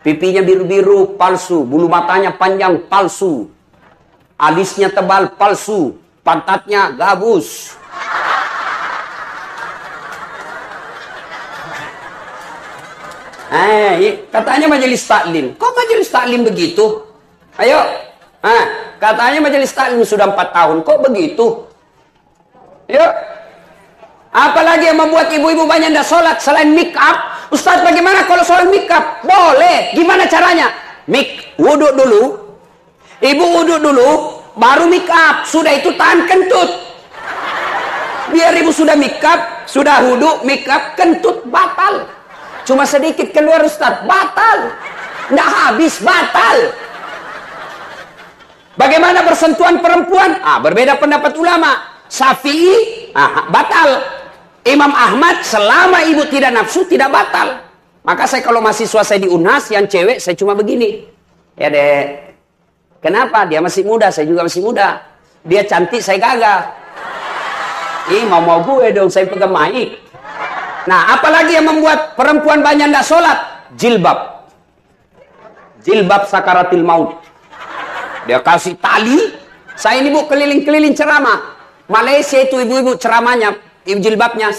Pipinya biru-biru, palsu. Bulu matanya panjang, palsu. Alisnya tebal, palsu. Pantatnya gabus. Katanya majelis taklim. Kok majelis taklim begitu? Ayo. Katanya majelis taklim sudah 4 tahun. Kok begitu? Yuk. Apalagi yang membuat ibu-ibu banyak tidak sholat selain make up? Ustaz, bagaimana kalau soal make up? Boleh. Gimana caranya? Wudhu dulu. Ibu wudhu dulu, baru make up. Sudah itu tahan kentut. Biar ibu sudah make up, sudah wudhu, make up, kentut batal. Cuma sedikit keluar Ustaz, batal. Nggak habis, batal. Bagaimana bersentuhan perempuan? Berbeda pendapat ulama. Syafi'i, batal. Imam Ahmad, selama ibu tidak nafsu, tidak batal. Maka saya kalau mahasiswa saya di UNHAS, yang cewek, saya cuma begini. Ya dek, kenapa? Dia masih muda, saya juga masih muda. Dia cantik, saya gagah. Mau gue dong, saya pegang mic. Nah, apalagi yang membuat perempuan banyak tidak sholat? Jilbab. Jilbab sakaratil maut. Dia kasih tali. Saya ini bu keliling-keliling ceramah. Malaysia itu ibu-ibu ceramahnya, ibu jilbabnya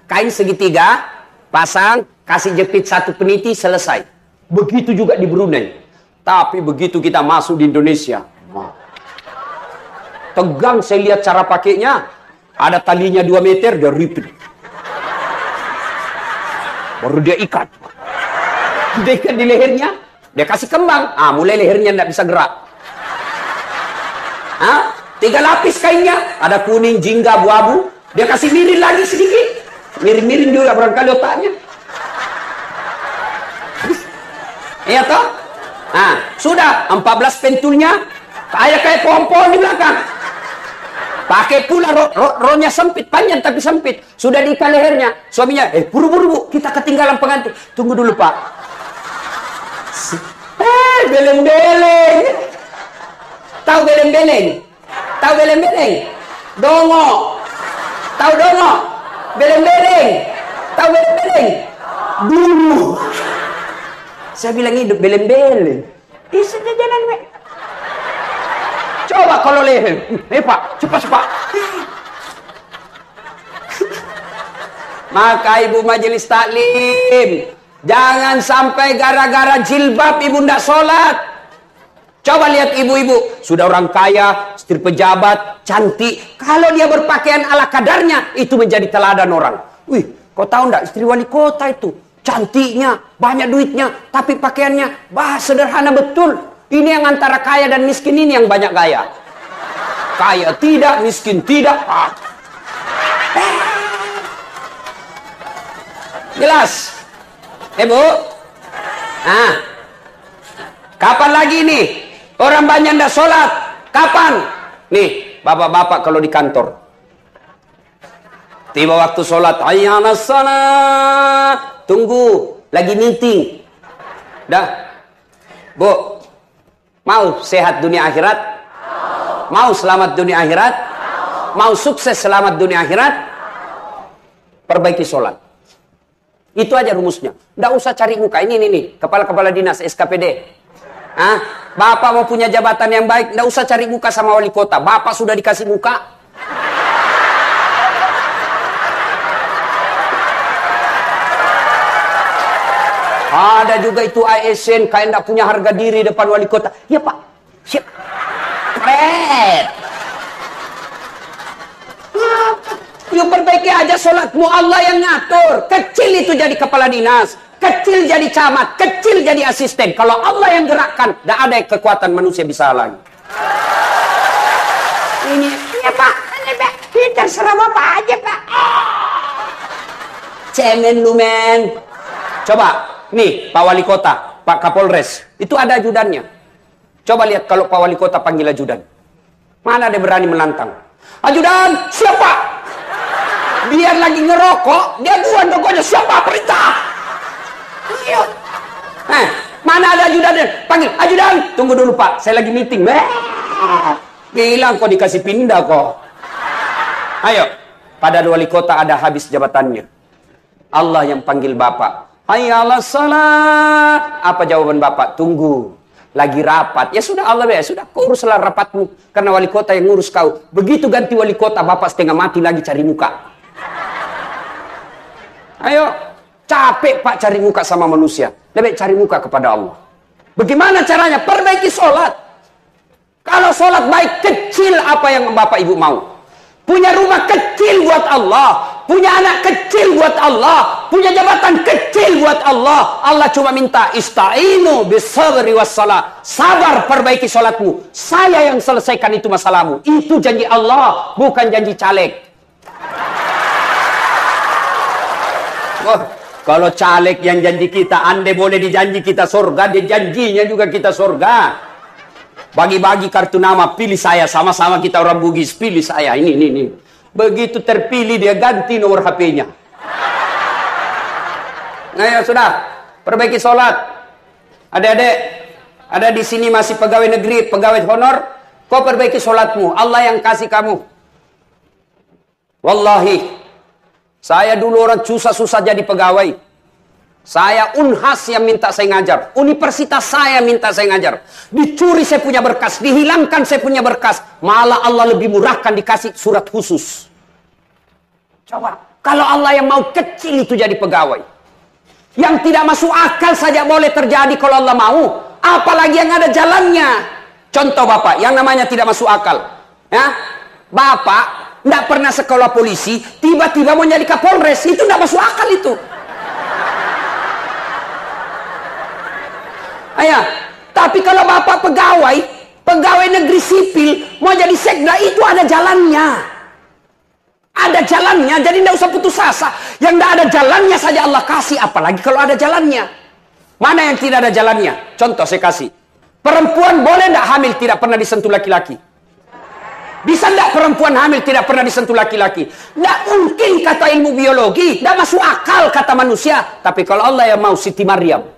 kain segitiga, pasang, kasih jepit satu peniti, selesai. Begitu juga di Brunei. Tapi begitu kita masuk di Indonesia, tegang saya lihat cara pakainya. Ada talinya 2 meter, dia ripit. Baru dia ikat. Dia ikat di lehernya, dia kasih kembang. Mulai lehernya tidak bisa gerak. 3 lapis kainnya, ada kuning, jingga, abu-abu. Dia kasih miring lagi sedikit. Miring-miring juga barangkali otaknya. Iya toh? Sudah 14 pentulnya, kayak pohon-pohon di belakang. Pakai pula rohnya sempit, panjang tapi sempit. Sudah diikat lehernya. Suaminya, buru-buru bu, kita ketinggalan pengantin. Tunggu dulu pak. Beleng-beleng. Tahu beleng-beleng? Tahu beleng-beleng? Dongo. Tahu dongo? Beleng-beleng. Tahu beleng-beleng? Dulu. Saya bilang hidup beleng-beleng. Sudah jalan, Mek. Coba kalau leher. Pak, cepat. Maka ibu majelis taklim, jangan sampai gara-gara jilbab ibu ndak sholat. Coba lihat ibu-ibu, sudah orang kaya, istri pejabat, cantik. Kalau dia berpakaian ala kadarnya, itu menjadi teladan orang. Wih, kau tahu ndak istri wali kota itu? Cantiknya, banyak duitnya, tapi pakaiannya sederhana betul. Ini yang antara kaya dan miskin ini yang banyak gaya. Kaya tidak, miskin tidak. Jelas? Bu? Kapan lagi nih? Orang banyak ndak sholat. Kapan? Nih, bapak-bapak kalau di kantor. Tiba waktu sholat. Hayya 'alas shalah. Tunggu, lagi meeting. Dah. Bu, mau sehat dunia akhirat? Mau selamat dunia akhirat? Mau sukses selamat dunia akhirat? Perbaiki sholat. Itu aja rumusnya. Nggak usah cari muka. Ini. Kepala-kepala dinas, SKPD. Bapak mau punya jabatan yang baik, nggak usah cari muka sama wali kota. Bapak sudah dikasih muka. Ada juga itu ASN, kayak nggak punya harga diri depan wali kota. Ya pak, siap. Keren. Yuk perbaiki aja sholatmu, Allah yang ngatur. Kecil itu jadi kepala dinas, kecil jadi camat, kecil jadi asisten. Kalau Allah yang gerakkan, tidak ada kekuatan manusia bisa lagi. Ini, ya pak, kita serah bapak aja pak. Cemen lu men. Coba, nih Pak Wali Kota, Pak Kapolres, itu ada ajudannya. Coba lihat kalau Pak Wali Kota panggil ajudan. Mana dia berani menantang? Ajudan, siapa? Biar lagi ngerokok, dia buang rokoknya. Siapa perintah? Ayo. Mana ada ajudan? Panggil, ajudan. Tunggu dulu pak, saya lagi meeting. Bilang kok dikasih pindah kok. Ayo. Pada wali kota ada habis jabatannya. Allah yang panggil bapak. Hayya 'alas shalah. Apa jawaban bapak? Tunggu. Lagi rapat. Ya sudah Allah ya. Sudah uruslah rapatmu. Karena wali kota yang ngurus kau. Begitu ganti wali kota, bapak setengah mati lagi cari muka. Ayo, capek pak cari muka sama manusia. Lebih cari muka kepada Allah. Bagaimana caranya? Perbaiki sholat. Kalau sholat baik, kecil apa yang bapak ibu mau. Punya rumah kecil buat Allah. Punya anak kecil buat Allah. Punya jabatan kecil buat Allah. Allah cuma minta ista'inu bisabri wassalah. Sabar perbaiki sholatmu. Saya yang selesaikan itu masalahmu. Itu janji Allah, bukan janji caleg. Kalau caleg yang janji kita, andai boleh dijanji kita surga, dia janjinya juga kita surga. Bagi-bagi kartu nama, pilih saya, sama-sama kita orang Bugis, pilih saya, ini. Begitu terpilih, dia ganti nomor HP-nya. Nah ya sudah, perbaiki sholat. Adik-adik, ada di sini masih pegawai negeri, pegawai honor, kau perbaiki sholatmu, Allah yang kasih kamu. Wallahi, saya dulu orang susah-susah jadi pegawai. Saya Unhas yang minta saya ngajar. Universitas saya minta saya ngajar. Dicuri saya punya berkas. Dihilangkan saya punya berkas. Malah Allah lebih murahkan dikasih surat khusus. Coba. Kalau Allah yang mau kecil itu jadi pegawai. Yang tidak masuk akal saja boleh terjadi kalau Allah mau. Apalagi yang ada jalannya. Contoh Bapak. Yang namanya tidak masuk akal. Ya, Bapak tidak pernah sekolah polisi. Tiba-tiba mau jadi Kapolres. Itu tidak masuk akal itu. Ayah, tapi kalau Bapak pegawai negeri sipil, mau jadi sekda, itu ada jalannya. Ada jalannya, jadi tidak usah putus asa. Yang tidak ada jalannya saja Allah kasih, apalagi kalau ada jalannya. Mana yang tidak ada jalannya? Contoh saya kasih. Perempuan boleh tidak hamil tidak pernah disentuh laki-laki? Bisa tidak perempuan hamil tidak pernah disentuh laki-laki? Tidak mungkin kata ilmu biologi, tidak masuk akal kata manusia. Tapi kalau Allah yang mau, Siti Maryam,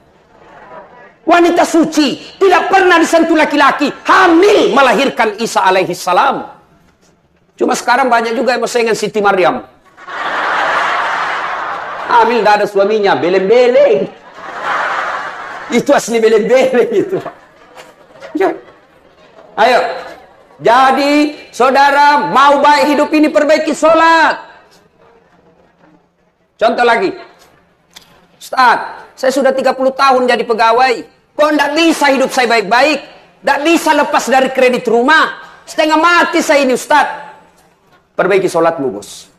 wanita suci, tidak pernah disentuh laki-laki, hamil melahirkan Isa alaihi salam. Cuma sekarang banyak juga yang bersaingan Siti Maryam. Hamil tidak ada suaminya, beleng-beleng. Itu asli beleng-beleng itu. Ayo. Jadi, saudara mau baik hidup ini, perbaiki sholat. Contoh lagi. Ustaz, saya sudah 30 tahun jadi pegawai. Kok tidak bisa hidup saya baik-baik? Tidak bisa lepas dari kredit rumah. Setengah mati saya ini Ustaz. Perbaiki sholatmu bos.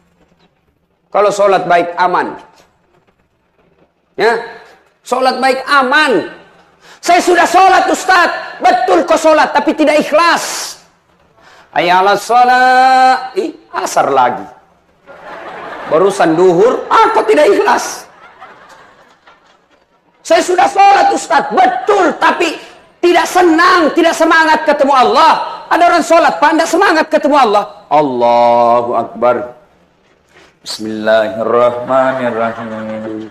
Kalau sholat baik aman. Ya, sholat baik aman. Saya sudah sholat Ustaz. Betul kok sholat tapi tidak ikhlas. Ayalah sholat. Asar lagi. Barusan duhur. Kok tidak ikhlas? Saya sudah sholat Ustaz, betul, tapi tidak senang, tidak semangat ketemu Allah. Ada orang sholat, tidak semangat ketemu Allah. Allahu Akbar. Bismillahirrahmanirrahim.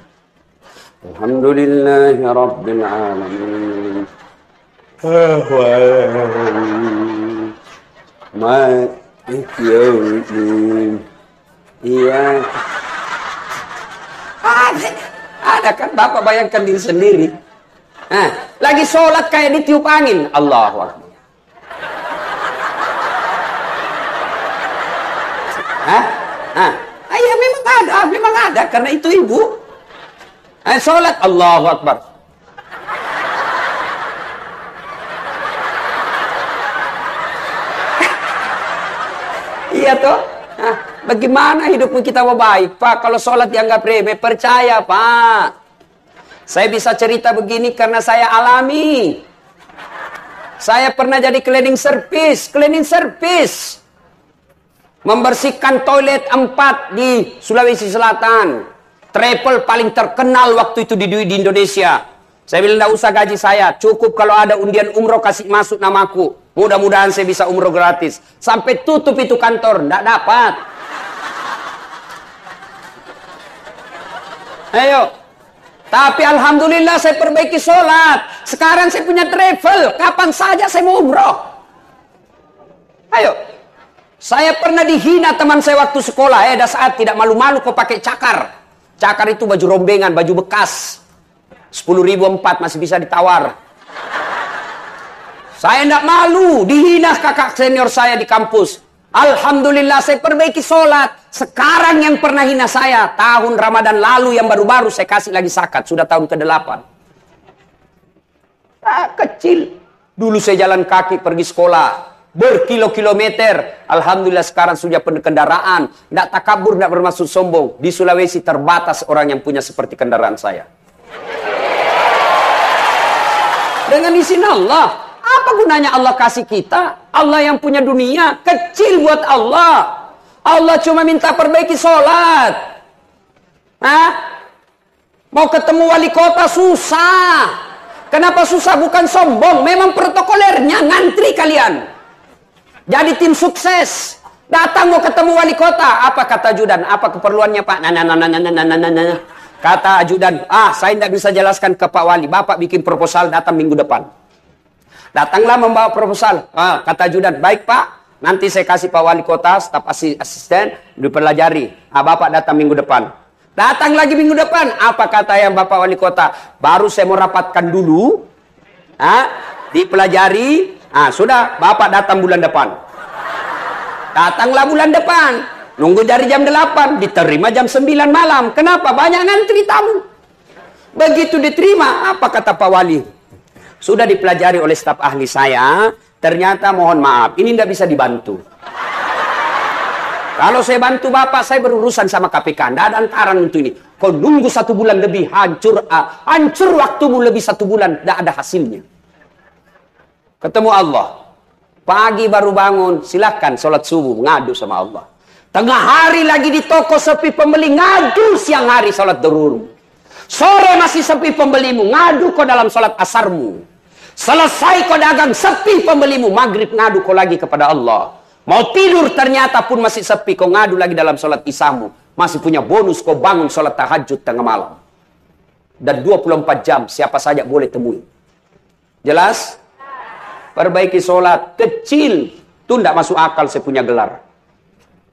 Alhamdulillahi Rabbil Alamin. Maliki yaumiddin. Iya. Ada kan Bapak bayangkan diri sendiri. Lagi sholat kayak ditiup angin. Allahu Akbar. Ya memang ada karena itu ibu. Sholat Allahu Akbar. Iya toh. Bagaimana hidupmu kita mau baik, Pak? Kalau sholat dianggap remeh, percaya, Pak. Saya bisa cerita begini karena saya alami. Saya pernah jadi cleaning service. Membersihkan toilet 4 di Sulawesi Selatan. Travel paling terkenal waktu itu di Indonesia. Saya bilang, tidak usah gaji saya. Cukup kalau ada undian umroh kasih masuk namaku. Mudah-mudahan saya bisa umroh gratis. Sampai tutup itu kantor, tidak dapat. Ayo. Tapi alhamdulillah saya perbaiki sholat. Sekarang saya punya travel. Kapan saja saya mau umroh. Ayo. Saya pernah dihina teman saya waktu sekolah. Ada saat tidak malu-malu kau pakai cakar. Cakar itu baju rombengan, baju bekas. 10.004 masih bisa ditawar. Saya tidak malu. Dihina kakak senior saya di kampus. Alhamdulillah saya perbaiki sholat. Sekarang yang pernah hina saya, tahun Ramadan lalu yang baru-baru saya kasih lagi zakat. Sudah tahun ke-8. Kecil. Dulu saya jalan kaki pergi sekolah. Berkilo-kilometer. Alhamdulillah sekarang sudah punya kendaraan. Tidak takabur, tidak bermaksud sombong. Di Sulawesi terbatas orang yang punya seperti kendaraan saya. Dengan izin Allah. Apa gunanya Allah kasih kita? Allah yang punya dunia. Kecil buat Allah. Allah cuma minta perbaiki sholat. Mau ketemu wali kota susah. Kenapa susah? Bukan sombong, memang protokolernya ngantri kalian. Jadi tim sukses. Datang mau ketemu wali kota, apa kata ajudan? Apa keperluannya Pak? Kata ajudan, saya tidak bisa jelaskan ke Pak Wali. Bapak bikin proposal, datang minggu depan. Datanglah membawa proposal. Kata ajudan, baik Pak, nanti saya kasih Pak Wali kota, staf asisten, dipelajari. Bapak datang minggu depan. Datang lagi minggu depan. Apa kata yang Bapak Wali kota? Baru saya mau rapatkan dulu. Dipelajari. Sudah, Bapak datang bulan depan. Datanglah bulan depan. Nunggu dari jam 8. Diterima jam 9 malam. Kenapa? Banyak ngantri tamu. Begitu diterima, apa kata Pak Wali? Sudah dipelajari oleh staf ahli saya. Ternyata mohon maaf, ini tidak bisa dibantu. Kalau saya bantu Bapak, saya berurusan sama KPK. Tidak ada antaran untuk ini. Kau nunggu 1 bulan lebih, hancur waktumu lebih 1 bulan. Tidak ada hasilnya. Ketemu Allah. Pagi baru bangun, silakan sholat subuh, ngadu sama Allah. Tengah hari lagi di toko sepi pembeli, ngadu siang hari sholat duhur. Sore masih sepi pembelimu, ngadu kau dalam sholat asarmu. Selesai kau dagang, sepi pembelimu, maghrib ngadu kau lagi kepada Allah. Mau tidur ternyata pun masih sepi, kau ngadu lagi dalam sholat isyamu. Masih punya bonus kau bangun sholat tahajud tengah malam. Dan 24 jam siapa saja boleh temui. Jelas? Perbaiki sholat kecil. Itu tidak masuk akal saya punya gelar.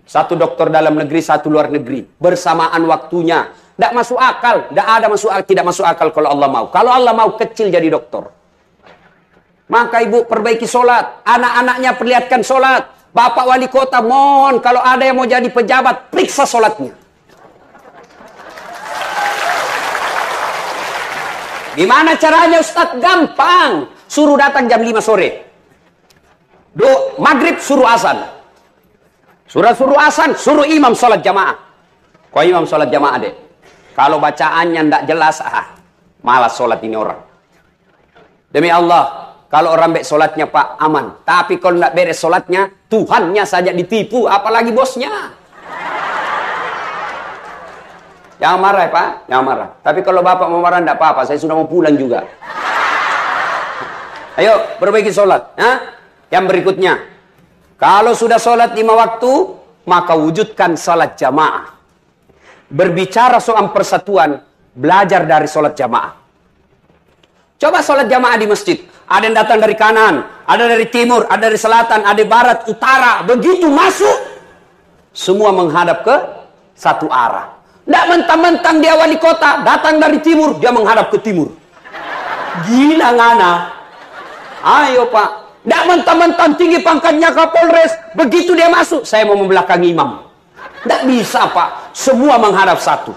1 dokter dalam negeri, 1 luar negeri. Bersamaan waktunya. Tidak masuk akal. Tidak masuk akal kalau Allah mau. Kalau Allah mau kecil jadi dokter. Maka ibu perbaiki sholat. Anak-anaknya perlihatkan sholat. Bapak wali kota mohon. Kalau ada yang mau jadi pejabat, periksa sholatnya. Gimana caranya Ustadz? Gampang. Suruh datang jam 5 sore. Maghrib suruh azan. Suruh azan, suruh imam sholat jamaah. Kau imam sholat jamaah deh. Kalau bacaannya tidak jelas, malas sholat ini orang. Demi Allah, kalau orang baik sholatnya Pak, aman. Tapi kalau tidak beres sholatnya, Tuhannya saja ditipu, apalagi bosnya. Jangan marah ya Pak, jangan marah. Tapi kalau Bapak mau marah, tidak apa-apa, saya sudah mau pulang juga. Ayo, perbaiki sholat. Yang berikutnya, kalau sudah sholat 5 waktu, maka wujudkan sholat jamaah. Berbicara soal persatuan, belajar dari sholat jamaah. Coba sholat jamaah di masjid. Ada yang datang dari kanan, ada dari timur, ada dari selatan, ada dari barat, utara. Begitu masuk, semua menghadap ke satu arah. Tidak mentang-mentang dia wali kota, datang dari timur, dia menghadap ke timur. Gila ngana. Ayo Pak, tidak mentang-mentang tinggi pangkatnya Kapolres, begitu dia masuk, saya mau membelakangi imam. Tidak bisa Pak, semua menghadap satu.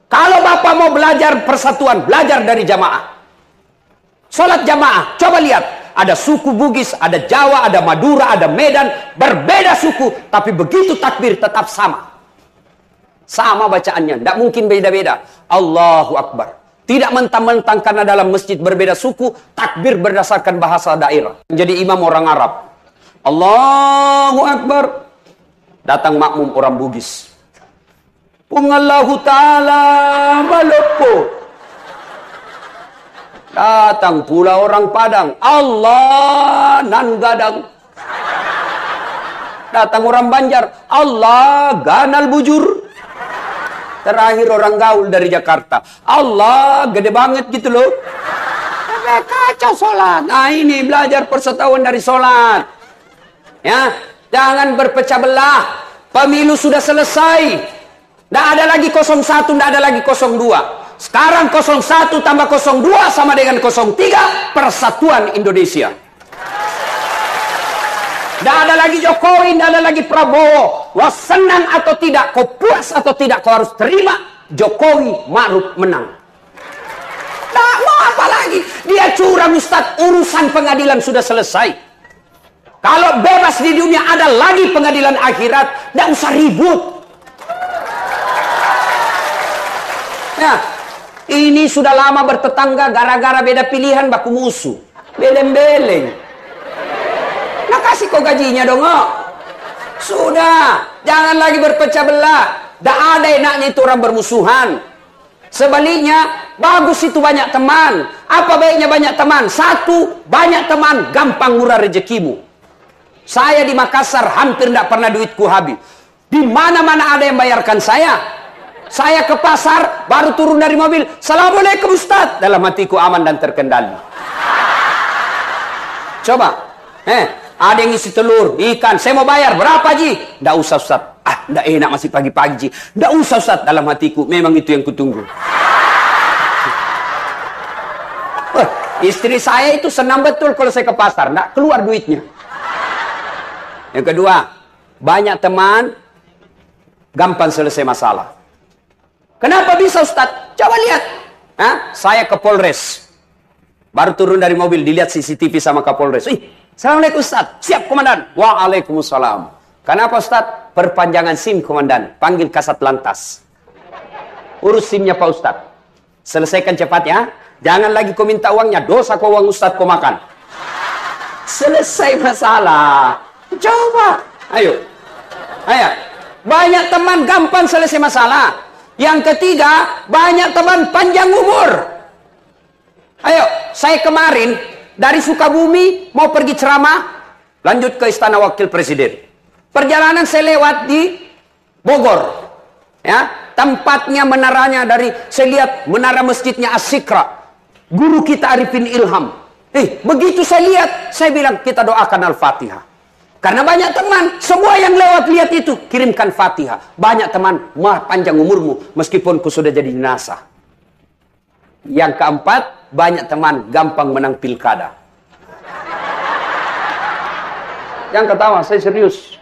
Kalau Bapak mau belajar persatuan, belajar dari jamaah. Sholat jamaah, coba lihat. Ada suku Bugis, ada Jawa, ada Madura, ada Medan. Berbeda suku, tapi begitu takbir tetap sama. Sama bacaannya, tidak mungkin beda-beda. Allahu Akbar. Tidak mentang-mentang karena dalam masjid berbeda suku, takbir berdasarkan bahasa daerah. Jadi imam orang Arab. Allahu Akbar. Datang makmum orang Bugis. Allahu Ta'ala Maloko. Datang pula orang Padang. Allah nan gadang. Datang orang Banjar. Allah ganal bujur. Terakhir orang gaul dari Jakarta. Allah gede banget gitu loh. Kacau sholat. Nah ini belajar persatuan dari sholat. Ya, jangan berpecah belah. Pemilu sudah selesai. Tidak ada lagi 01, tidak ada lagi 02. Sekarang 01 tambah 02 sama dengan 03. Persatuan Indonesia. Tidak ada lagi Jokowi, tidak ada lagi Prabowo. Wah senang atau tidak, kau puas atau tidak, kau harus terima Jokowi Ma'ruf menang. Tidak mau apa lagi. Dia curang Ustaz, urusan pengadilan sudah selesai. Kalau bebas di dunia ada lagi pengadilan akhirat, tidak usah ribut. Nah, ini sudah lama bertetangga gara-gara beda pilihan baku musuh. Beleng-beleng. Nah kasih kau gajinya dong. Sudah, jangan lagi berpecah belah. Tidak ada enaknya itu orang bermusuhan. Sebaliknya, bagus itu banyak teman. Apa baiknya banyak teman? Satu, banyak teman, gampang murah rezekimu. Saya di Makassar hampir tidak pernah duitku habis. Di mana-mana ada yang bayarkan saya. Saya ke pasar, baru turun dari mobil. Assalamualaikum Ustaz. Dalam hatiku aman dan terkendali. Coba. Ada yang isi telur, ikan. Saya mau bayar. Berapa Ji? Tidak usah Ustaz. Tidak enak masih pagi-pagi Ji. Tidak usah Ustaz. Dalam hatiku, memang itu yang kutunggu. Istri saya itu senang betul kalau saya ke pasar. Tidak keluar duitnya. Yang kedua, banyak teman, gampang selesai masalah. Kenapa bisa Ustaz? Coba lihat. Saya ke Polres. Baru turun dari mobil, dilihat CCTV sama Kapolres. Assalamualaikum Ustaz. Siap Komandan. Waalaikumsalam. Kenapa Ustaz? Perpanjangan SIM Komandan. Panggil Kasat Lantas. Urus SIM-nya Pak Ustaz. Selesaikan cepat ya. Jangan lagi kau minta uangnya. Dosa kau uang Ustaz kau makan. Selesai masalah. Coba. Ayo. Banyak teman gampang selesai masalah. Yang ketiga, banyak teman panjang umur. Ayo, saya kemarin dari Sukabumi mau pergi ceramah, lanjut ke Istana Wakil Presiden. Perjalanan saya lewat di Bogor. Ya, tempatnya menaranya saya lihat menara masjidnya As-Sikra. Guru kita Arifin Ilham. Begitu saya lihat, saya bilang kita doakan Al-Fatihah. Karena banyak teman, semua yang lewat lihat itu, kirimkan Fatihah. Banyak teman, panjang umurmu, meskipun ku sudah jadi jenazah. Yang keempat, banyak teman, gampang menang pilkada. Yang ketawa, saya serius.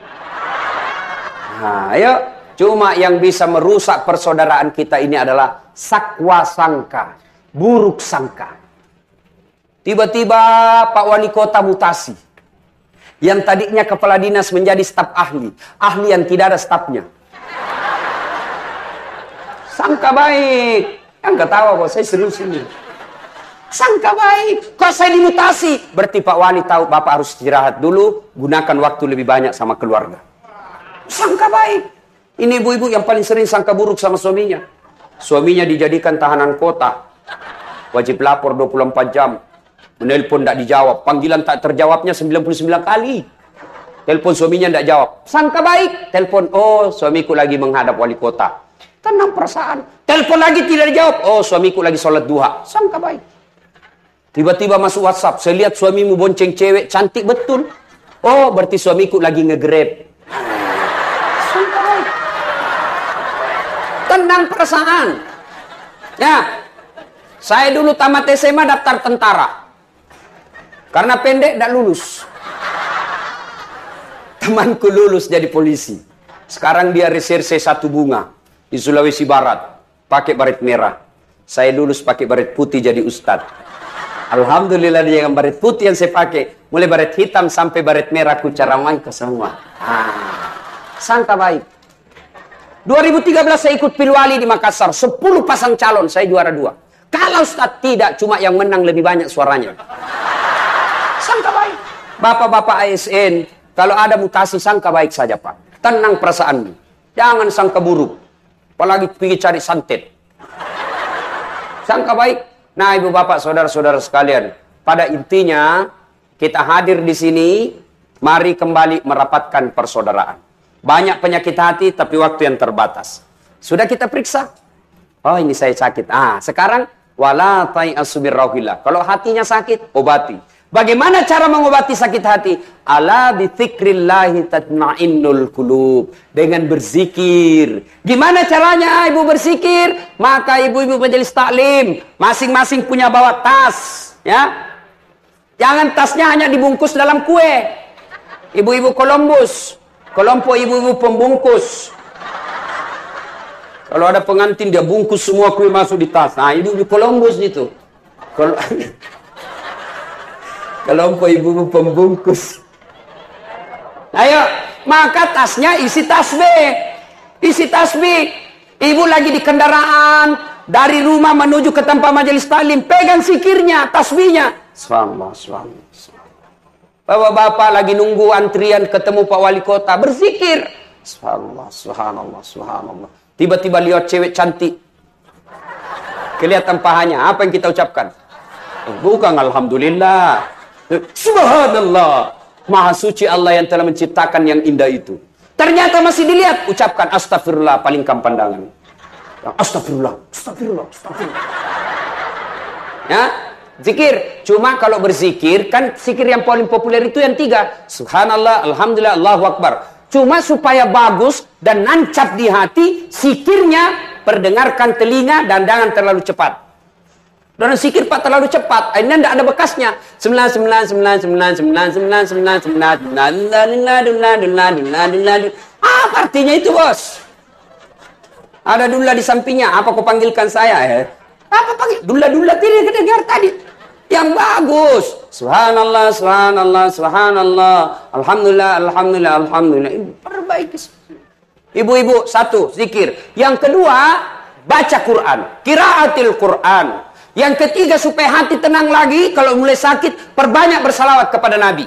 Nah, ayo. Cuma yang bisa merusak persaudaraan kita ini adalah sakwa sangka, buruk sangka. Tiba-tiba Pak Wali Kota mutasi. Yang tadinya kepala dinas menjadi staf ahli. Ahli yang tidak ada stafnya. Sangka baik. Yang ketawa kok, saya serius ini. Sangka baik. Kok saya dimutasi? Berarti Pak Wali tahu Bapak harus istirahat dulu. Gunakan waktu lebih banyak sama keluarga. Sangka baik. Ini ibu-ibu yang paling sering sangka buruk sama suaminya. Suaminya dijadikan tahanan kota. Wajib lapor 24 jam. Menelpon tidak dijawab. Panggilan tak terjawabnya 99 kali. Telepon suaminya tidak jawab. Sangka baik. Telepon, suamiku lagi menghadap wali kota. Tenang perasaan. Telepon lagi tidak dijawab. Suamiku lagi sholat duha. Sangka baik. Tiba-tiba masuk WhatsApp. Saya lihat suamimu bonceng cewek. Cantik betul. Berarti suamiku lagi nge-grab. Sangka baik. Tenang perasaan. Ya. Saya dulu tamat SMA daftar tentara. Karena pendek tidak lulus. Temanku lulus jadi polisi. Sekarang dia reserse satu bunga. Di Sulawesi Barat. Pakai baret merah. Saya lulus pakai baret putih jadi ustadz. Alhamdulillah dia yang baret putih yang saya pakai. Mulai baret hitam sampai baret merah. Ku caramai ke semua. Sangka baik. 2013 saya ikut pilwali di Makassar. 10 pasang calon. Saya juara 2. Kalau ustadz tidak. Cuma yang menang lebih banyak suaranya. Sangka baik. Bapak-bapak ASN, kalau ada mutasi sangka baik saja Pak. Tenang perasaanmu. Jangan sangka buruk. Apalagi pergi cari santet. Sangka baik. Nah, ibu bapak, saudara-saudara sekalian, pada intinya kita hadir di sini, mari kembali merapatkan persaudaraan. Banyak penyakit hati, tapi waktu yang terbatas. Sudah kita periksa. Ini saya sakit. Sekarang wala tai'asu birrauhillah. Kalau hatinya sakit, obati. Bagaimana cara mengobati sakit hati? Ala bi dzikrillahi tatma'innul qulub. Dengan berzikir. Gimana caranya ibu berzikir? Maka ibu-ibu majelis taklim, masing-masing punya bawa tas, ya. Jangan tasnya hanya dibungkus dalam kue. Ibu-ibu Columbus, kelompok ibu-ibu pembungkus. Kalau ada pengantin dia bungkus semua kue masuk di tas. Ibu-ibu Columbus itu. Kelompok ibu-ibu pembungkus. Ayo, maka tasnya isi tasbih. Isi tasbih. Ibu lagi di kendaraan, dari rumah menuju ke tempat majelis taklim, pegang zikirnya, tasbihnya. Subhanallah, subhanallah. Bapak-bapak lagi nunggu antrian ketemu Pak Wali Kota, berzikir. Subhanallah, subhanallah, subhanallah. Tiba-tiba lihat cewek cantik. Kelihatan pahanya. Apa yang kita ucapkan? Bukan alhamdulillah. Subhanallah. Maha suci Allah yang telah menciptakan yang indah itu. Ternyata masih dilihat. Ucapkan astagfirullah, palingkan pandangan. Astagfirullah, astagfirullah, astagfirullah. Ya, zikir. Cuma kalau berzikir, kan zikir yang paling populer itu yang 3. Subhanallah, alhamdulillah, Allahu Akbar. Cuma supaya bagus dan nancap di hati, zikirnya perdengarkan telinga dan jangan terlalu cepat. Dan zikir Pak terlalu cepat, akhirnya tidak ada bekasnya. 9999999999999. Apa artinya itu, bos? Ada dula di sampingnya. Apa kau panggilkan saya? Apa panggil? Dula-dula tidak kedengar tadi. Yang bagus. Subhanallah, subhanallah, subhanallah. Alhamdulillah, alhamdulillah, alhamdulillah. Perbaiki. Ibu-ibu, 1, zikir. Yang kedua, baca Quran. Qiraatil Quran. Yang ketiga, supaya hati tenang lagi, kalau mulai sakit, perbanyak bersalawat kepada Nabi.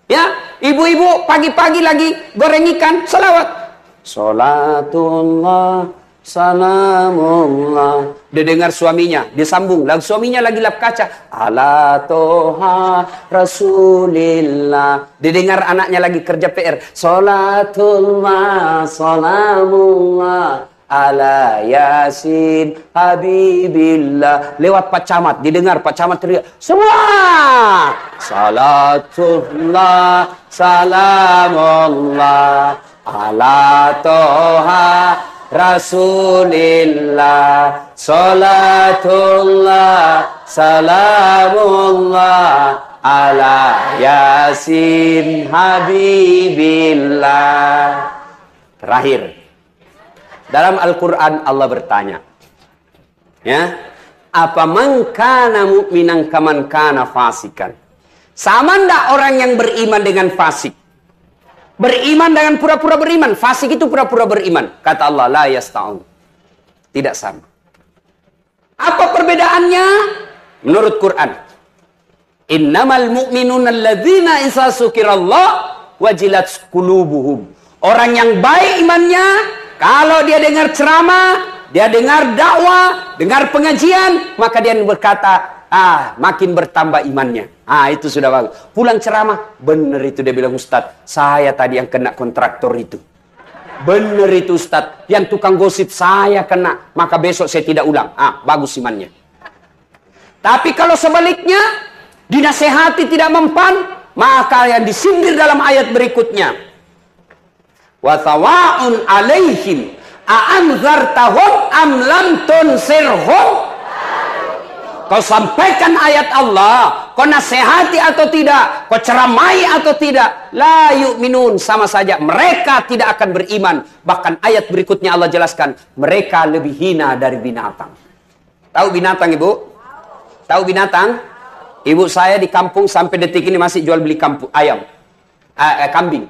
Ya, ibu-ibu pagi-pagi lagi goreng ikan, salawat. Salatullah, salamullah. Dia dengar suaminya, dia sambung. Lagu suaminya lagi lap kaca. Ala toha rasulillah. Dia dengar anaknya lagi kerja PR. Salatullah, salamullah. Ala Yasin Habibillah. Lewat Pak Camat, didengar Pak Camat teriak, semua salatullah salamullah ala toha rasulillah. Salatullah salamullah ala Yasin Habibillah. Terakhir, dalam Al-Quran Allah bertanya, ya, apa man kana mu'minan kaman kana fasikan? Sama ndak orang yang beriman dengan fasik? Beriman dengan pura-pura beriman. Fasik itu pura-pura beriman. Kata Allah, la yasta'un. Tidak sama. Apa perbedaannya? Menurut Quran, innamal mu'minuna alladzina isa sukirallah wajilat qulubuhum. Orang yang baik imannya, kalau dia dengar ceramah, dia dengar dakwah, dengar pengajian, maka dia berkata, makin bertambah imannya. Itu sudah bagus. Pulang ceramah, benar itu dia bilang, Ustadz, saya tadi yang kena kontraktor itu. Benar itu Ustadz, yang tukang gosip saya kena, maka besok saya tidak ulang. Bagus imannya. Tapi kalau sebaliknya, dinasehati tidak mempan, maka yang disindir dalam ayat berikutnya, wa sawa'un alaihim a'anzartahum am lam tunsirhum. Kau sampaikan ayat Allah, kau nasihati atau tidak, kau ceramai atau tidak, la yu'minun, sama saja mereka tidak akan beriman. Bahkan ayat berikutnya Allah jelaskan, mereka lebih hina dari binatang. Tahu binatang, Ibu? Tahu binatang? Ibu saya di kampung sampai detik ini masih jual beli kambing.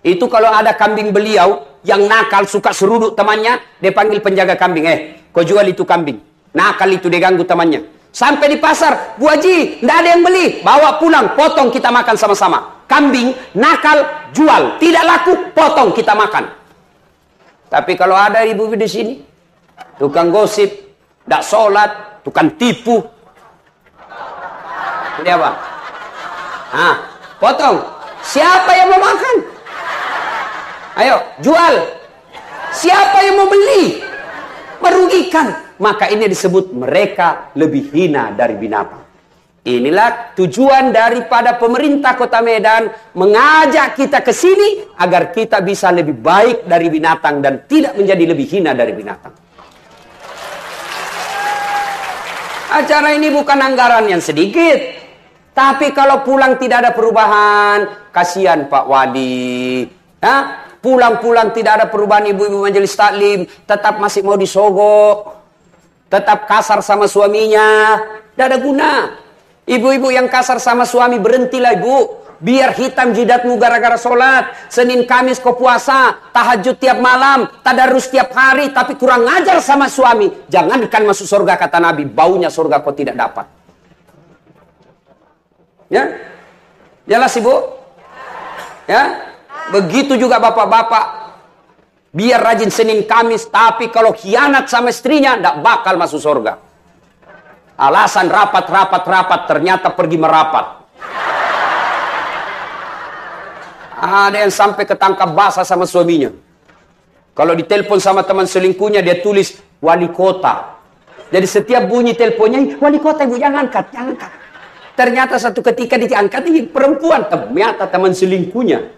Itu kalau ada kambing beliau yang nakal, suka seruduk temannya, dia panggil penjaga kambing, kau jual itu kambing. Nakal itu, dia ganggu temannya. Sampai di pasar, Bu Haji, tidak ada yang beli, bawa pulang, potong kita makan sama-sama. Kambing, nakal, jual, tidak laku, potong kita makan. Tapi kalau ada ibu di sini, tukang gosip, tidak sholat, tukang tipu, ini apa? Potong. Siapa yang mau makan? Ayo, jual. Siapa yang mau beli? Merugikan. Maka ini disebut mereka lebih hina dari binatang. Inilah tujuan daripada pemerintah Kota Medan mengajak kita ke sini agar kita bisa lebih baik dari binatang dan tidak menjadi lebih hina dari binatang. Acara ini bukan anggaran yang sedikit. Tapi kalau pulang tidak ada perubahan, kasihan Pak Wadi. Pulang-pulang tidak ada perubahan, ibu-ibu majelis taklim tetap masih mau disogok, tetap kasar sama suaminya, tidak ada guna. Ibu-ibu yang kasar sama suami, berhentilah ibu. Biar hitam jidatmu gara-gara sholat, Senin Kamis kau puasa, tahajud tiap malam, tadarus tiap hari, tapi kurang ngajar sama suami. Jangankan masuk surga, kata Nabi, baunya surga kau tidak dapat. Ya, jelas ibu? Ya. Begitu juga bapak-bapak. Biar rajin Senin Kamis, tapi kalau khianat sama istrinya, tidak bakal masuk surga. Alasan rapat, ternyata pergi merapat. Ada yang sampai ketangkap basah sama suaminya. Kalau ditelepon sama teman selingkuhnya, dia tulis wali kota. Jadi setiap bunyi teleponnya, wali kota ibu, jangan angkat, jangan angkat. Ternyata satu ketika diangkat, ini perempuan, ternyata teman selingkuhnya.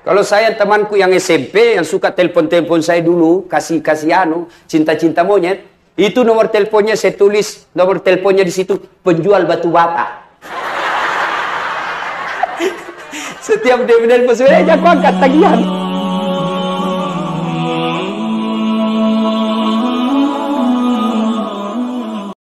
Kalau saya temanku yang SMP, yang suka telepon-telepon saya dulu, kasih cinta-cinta monyet, itu nomor teleponnya saya tulis, nomor teleponnya di situ, penjual batu bata. Setiap dia menelpon saya, aku angkat tagihan.